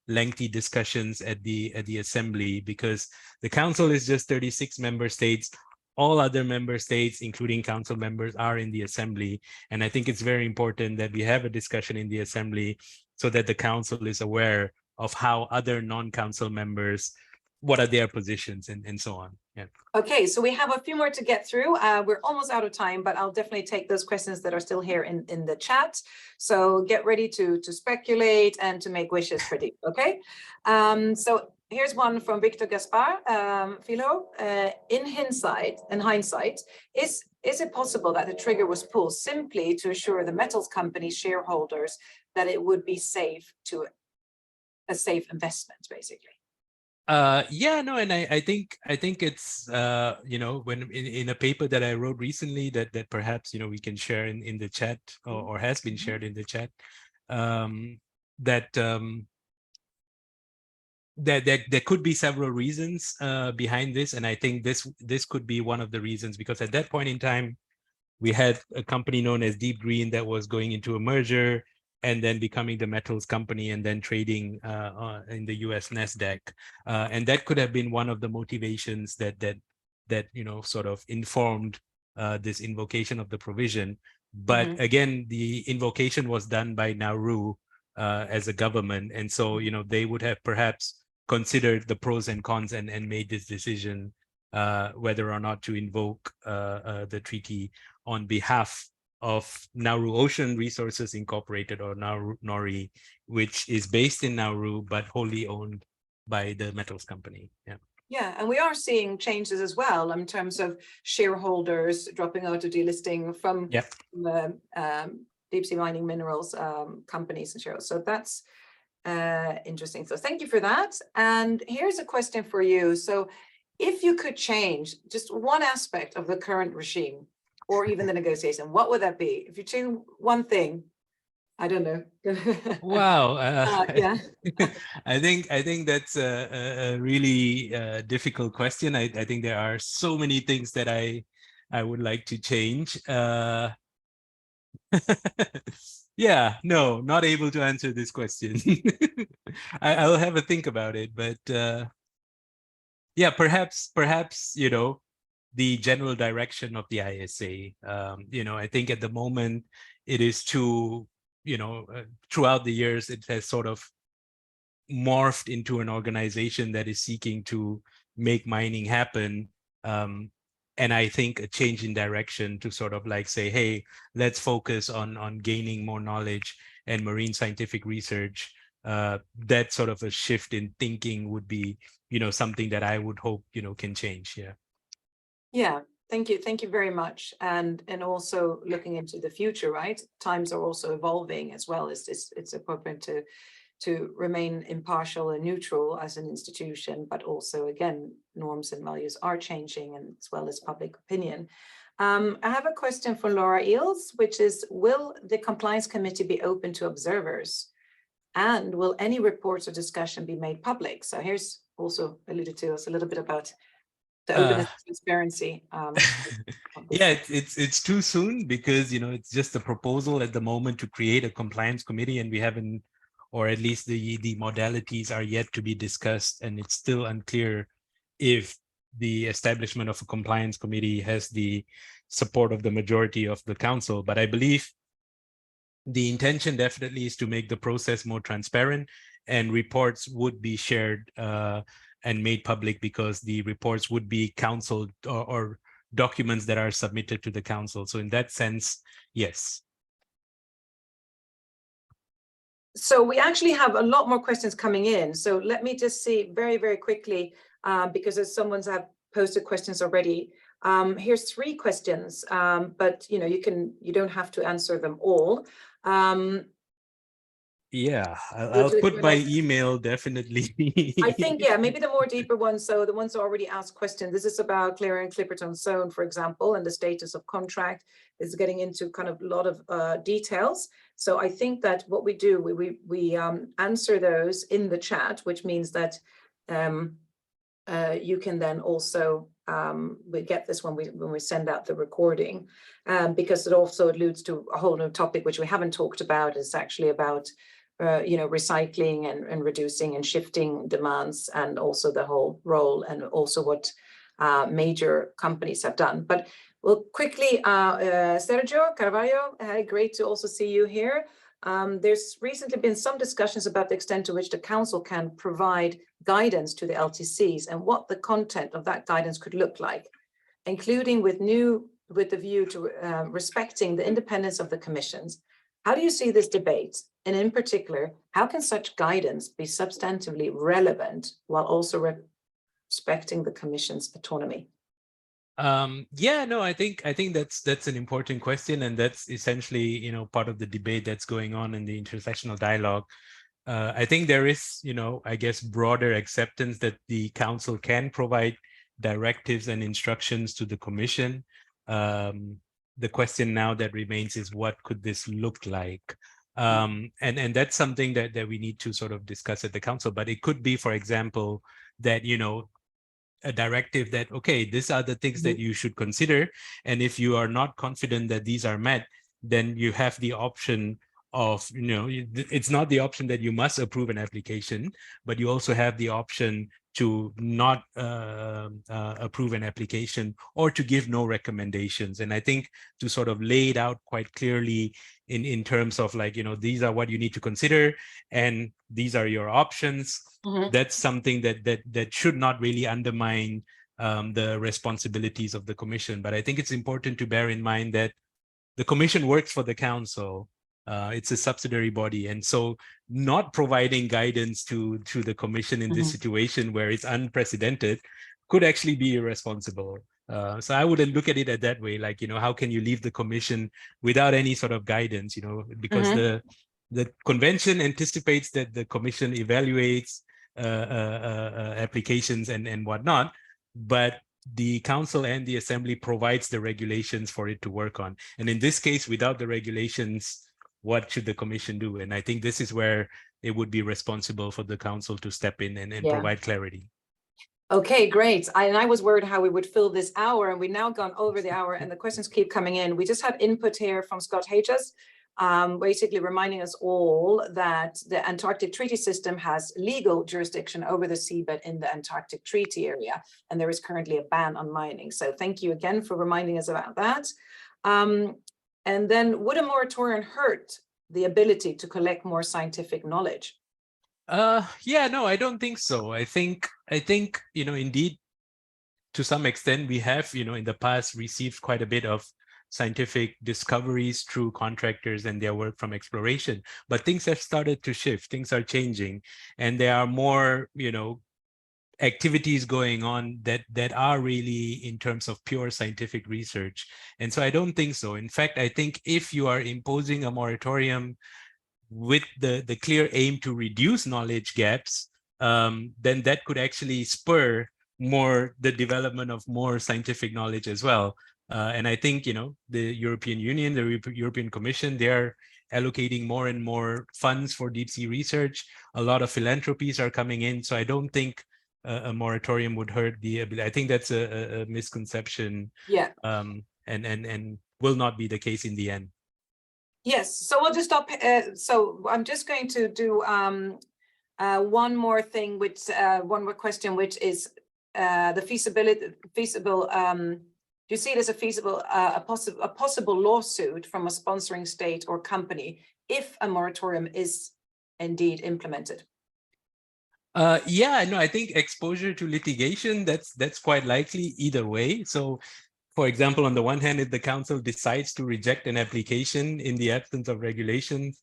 lengthy discussions at the assembly, because the council is just 36 member states. All other member states, including council members, are in the assembly. And I think it's very important that we have a discussion in the assembly so that the council is aware of how other non-council members, what are their positions, and so on. Yeah. Okay, so we have a few more to get through. We're almost out of time, but I'll definitely take those questions that are still here in the chat. So get ready to speculate and to make wishes, Pradeep, okay? So here's one from Victor Gaspar, Philo. In hindsight, is it possible that the trigger was pulled simply to assure the metals company shareholders that it would be a safe investment, basically? Yeah, no, and I think it's you know, when in a paper that I wrote recently that perhaps, you know, we can share in the chat, or has been shared in the chat, that there could be several reasons behind this, and I think this could be one of the reasons, because at that point in time we had a company known as Deep Green that was going into a merger and then becoming the metals company and then trading in the US NASDAQ. And that could have been one of the motivations that you know, sort of informed this invocation of the provision. But again, the invocation was done by Nauru as a government. And so, you know, they would have perhaps considered the pros and cons and made this decision whether or not to invoke the treaty on behalf of Nauru Ocean Resources Incorporated, or NORI, which is based in Nauru but wholly owned by the metals company. Yeah. Yeah, and we are seeing changes as well in terms of shareholders dropping out of delisting from deep sea mining minerals companies and shareholders. So that's interesting. So thank you for that. And here's a question for you. So if you could change just one aspect of the current regime, or even the negotiation, what would that be? If you choose one thing, I don't know. Wow. Yeah. I think that's a really difficult question. I think there are so many things that I would like to change. Yeah, no, not able to answer this question. I'll have a think about it, but yeah, perhaps, you know, the general direction of the ISA. You know, I think at the moment it is too, you know, throughout the years, it has sort of morphed into an organization that is seeking to make mining happen. And I think a change in direction to sort of like say, hey, let's focus on gaining more knowledge and marine scientific research. That sort of a shift in thinking would be, you know, something that I would hope, you know, can change. Yeah. Yeah, thank you very much. And also looking into the future, right? Times are also evolving as well. It's appropriate to remain impartial and neutral as an institution, but also again, norms and values are changing, and as well as public opinion. I have a question for Laura Eels, which is, will the compliance committee be open to observers? And will any reports or discussion be made public? So here's also alluded to us a little bit about the openness and transparency. Yeah, it's too soon, because, you know, it's just a proposal at the moment to create a compliance committee, and we haven't, or at least the modalities are yet to be discussed, and it's still unclear if the establishment of a compliance committee has the support of the majority of the council. But I believe the intention definitely is to make the process more transparent, and reports would be shared and made public, because the reports would be council or documents that are submitted to the council. So in that sense, yes. So we actually have a lot more questions coming in. So let me just see very, very quickly, because as someone's have posted questions already. Here's 3 questions, but you know, you don't have to answer them all. Yeah, I'll put my email definitely. I think, yeah, maybe the more deeper ones. So the ones already asked questions. This is about clearing Clipperton Zone, for example, and the status of contract. This is getting into kind of a lot of details. So I think that what we do, we answer those in the chat, which means that you can then also we get this when we send out the recording, because it also alludes to a whole new topic which we haven't talked about. It's actually about you know, recycling and reducing and shifting demands, and also the whole role, and also what major companies have done. But we'll quickly, Sergio Carvalho, great to also see you here. There's recently been some discussions about the extent to which the council can provide guidance to the LTCs, and what the content of that guidance could look like, including with the view to respecting the independence of the commissions. How do you see this debate? And in particular, how can such guidance be substantively relevant while also respecting the commission's autonomy? Yeah, no, I think that's an important question, and that's essentially, you know, part of the debate that's going on in the intersectional dialogue. I think there is, I guess, broader acceptance that the council can provide directives and instructions to the commission. The question now that remains is, what could this look like? And that's something that we need to sort of discuss at the council. But it could be, for example, that, a directive that, okay, these are the things that you should consider. And if you are not confident that these are met, then you have the option of, it's not the option that you must approve an application, but you also have the option to not approve an application or to give no recommendations. And I think to sort of lay it out quite clearly in terms of like, these are what you need to consider and these are your options. That's something that should not really undermine the responsibilities of the commission. But I think it's important to bear in mind that the commission works for the council. It's a subsidiary body. And so not providing guidance to the commission in this situation where it's unprecedented could actually be irresponsible. So I wouldn't look at it at that way, like, how can you leave the commission without any sort of guidance, because the convention anticipates that the commission evaluates applications and whatnot, but the council and the assembly provides the regulations for it to work on. And in this case, without the regulations, what should the commission do? And I think this is where it would be responsible for the council to step in and provide clarity. Okay, great. I was worried how we would fill this hour, and we've now gone over the hour and the questions keep coming in. We just had input here from Scott Hedges, basically reminding us all that the Antarctic Treaty System has legal jurisdiction over the seabed in the Antarctic Treaty Area, and there is currently a ban on mining. So thank you again for reminding us about that. And then, would a moratorium hurt the ability to collect more scientific knowledge? Yeah, no, I don't think so. I think, indeed, to some extent, we have, in the past received quite a bit of scientific discoveries through contractors and their work from exploration. But things have started to shift, things are changing, and there are more, activities going on that are really in terms of pure scientific research. And so I don't think so. In fact, I think if you are imposing a moratorium with the clear aim to reduce knowledge gaps, then that could actually spur the development of more scientific knowledge as well. And I think, the European Union, the European Commission, they're allocating more and more funds for deep sea research. A lot of philanthropies are coming in. So I don't think a moratorium would hurt the ability. I think that's a misconception. Yeah. And will not be the case in the end. Yes, so we'll just stop. So I'm just going to do one more thing, one more question, which is the feasible. Do you see it as a possible lawsuit from a sponsoring state or company if a moratorium is indeed implemented? Yeah, no, I think exposure to litigation, that's quite likely either way. So, for example, on the one hand, if the council decides to reject an application in the absence of regulations,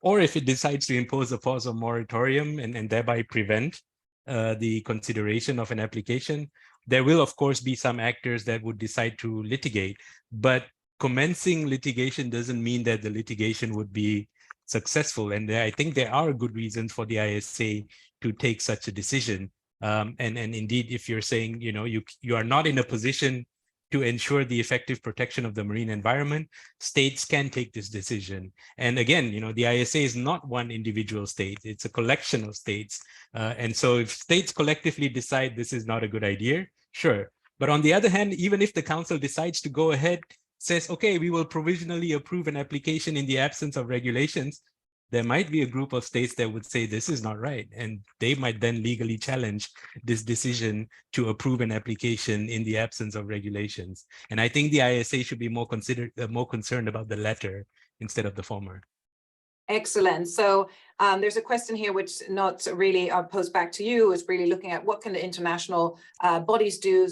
or if it decides to impose a pause or moratorium and thereby prevent the consideration of an application, there will, of course, be some actors that would decide to litigate. But commencing litigation doesn't mean that the litigation would be successful. And I think there are good reasons for the ISA to take such a decision. And indeed, if you're saying, you are not in a position to ensure the effective protection of the marine environment, states can take this decision. And again, the ISA is not one individual state, it's a collection of states. And so if states collectively decide this is not a good idea, sure. But on the other hand, even if the council decides to go ahead, says, okay, we will provisionally approve an application in the absence of regulations, there might be a group of states that would say this is not right. And they might then legally challenge this decision to approve an application in the absence of regulations. And I think the ISA should be more concerned about the latter instead of the former. Excellent. So there's a question here which not really posed back to you, is really looking at what can the international bodies do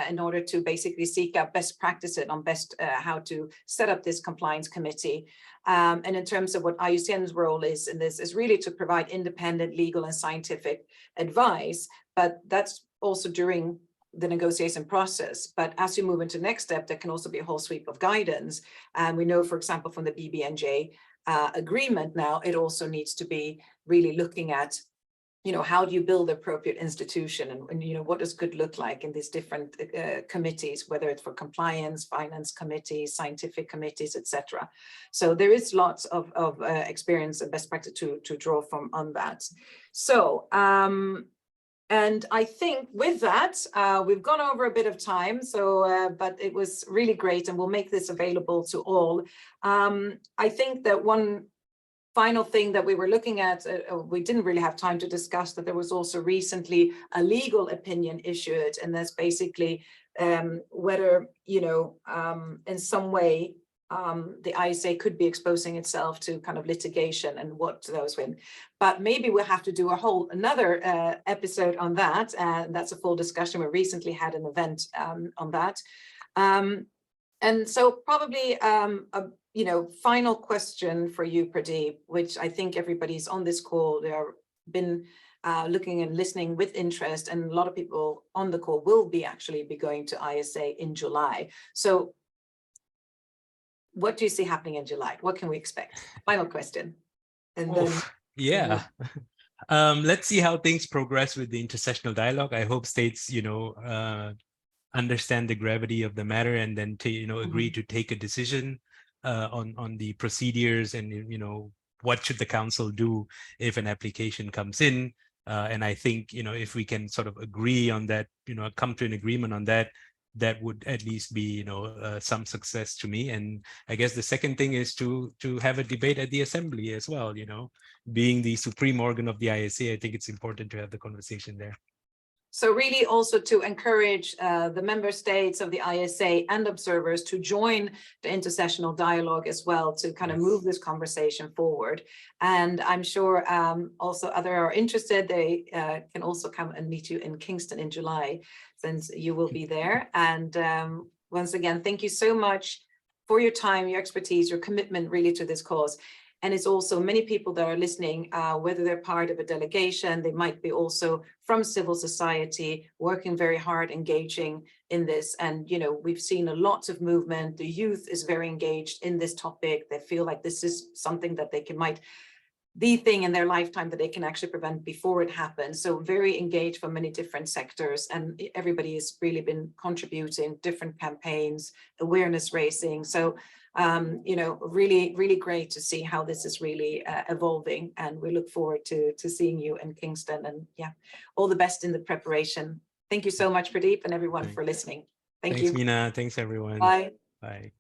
in order to basically seek out best practices on how to set up this compliance committee. And in terms of what IUCN's role is in this is really to provide independent legal and scientific advice, but that's also during the negotiation process. But as you move into the next step, there can also be a whole sweep of guidance. And we know, for example, from the BBNJ, agreement now, it also needs to be really looking at, how do you build appropriate institution, and what does good look like in these different committees, whether it's for compliance, finance committees, scientific committees, etc. So there is lots of experience and best practice to draw from on that. So, and I think with that, we've gone over a bit of time, so but it was really great, and we'll make this available to all. I think that one final thing that we were looking at, we didn't really have time to discuss, that there was also recently a legal opinion issued, and that's basically whether, in some way, the ISA could be exposing itself to kind of litigation and what those win. But maybe we'll have to do another episode on that, and that's a full discussion. We recently had an event on that. And so probably final question for you, Pradeep, which I think everybody's on this call, they are been looking and listening with interest, and a lot of people on the call will be going to ISA in July. So what do you see happening in July? What can we expect? Final question. And then yeah. Let's see how things progress with the intersessional dialogue. I hope states, understand the gravity of the matter, and then agree to take a decision on the procedures, and what should the council do if an application comes in. And I think if we can sort of agree on that, come to an agreement on that, that would at least be some success to me. And I guess the second thing is to have a debate at the assembly as well. Being the supreme organ of the ISA, I think it's important to have the conversation there. So really also to encourage the member states of the ISA and observers to join the intersessional dialogue as well, to kind of move this conversation forward. And I'm sure also others are interested, they can also come and meet you in Kingston in July, since you will be there. And once again, thank you so much for your time, your expertise, your commitment really to this cause. And it's also many people that are listening, whether they're part of a delegation, they might be also from civil society, working very hard, engaging in this. And, we've seen a lot of movement. The youth is very engaged in this topic. They feel like this is something that they might the thing in their lifetime that they can actually prevent before it happens. So very engaged from many different sectors, and everybody has really been contributing, different campaigns, awareness raising. So really, really great to see how this is really evolving, and we look forward to seeing you in Kingston. And yeah, all the best in the preparation. Thank you so much, Pradeep, and everyone for listening. Thanks, you. Thanks, Minna. Thanks, everyone. Bye. Bye.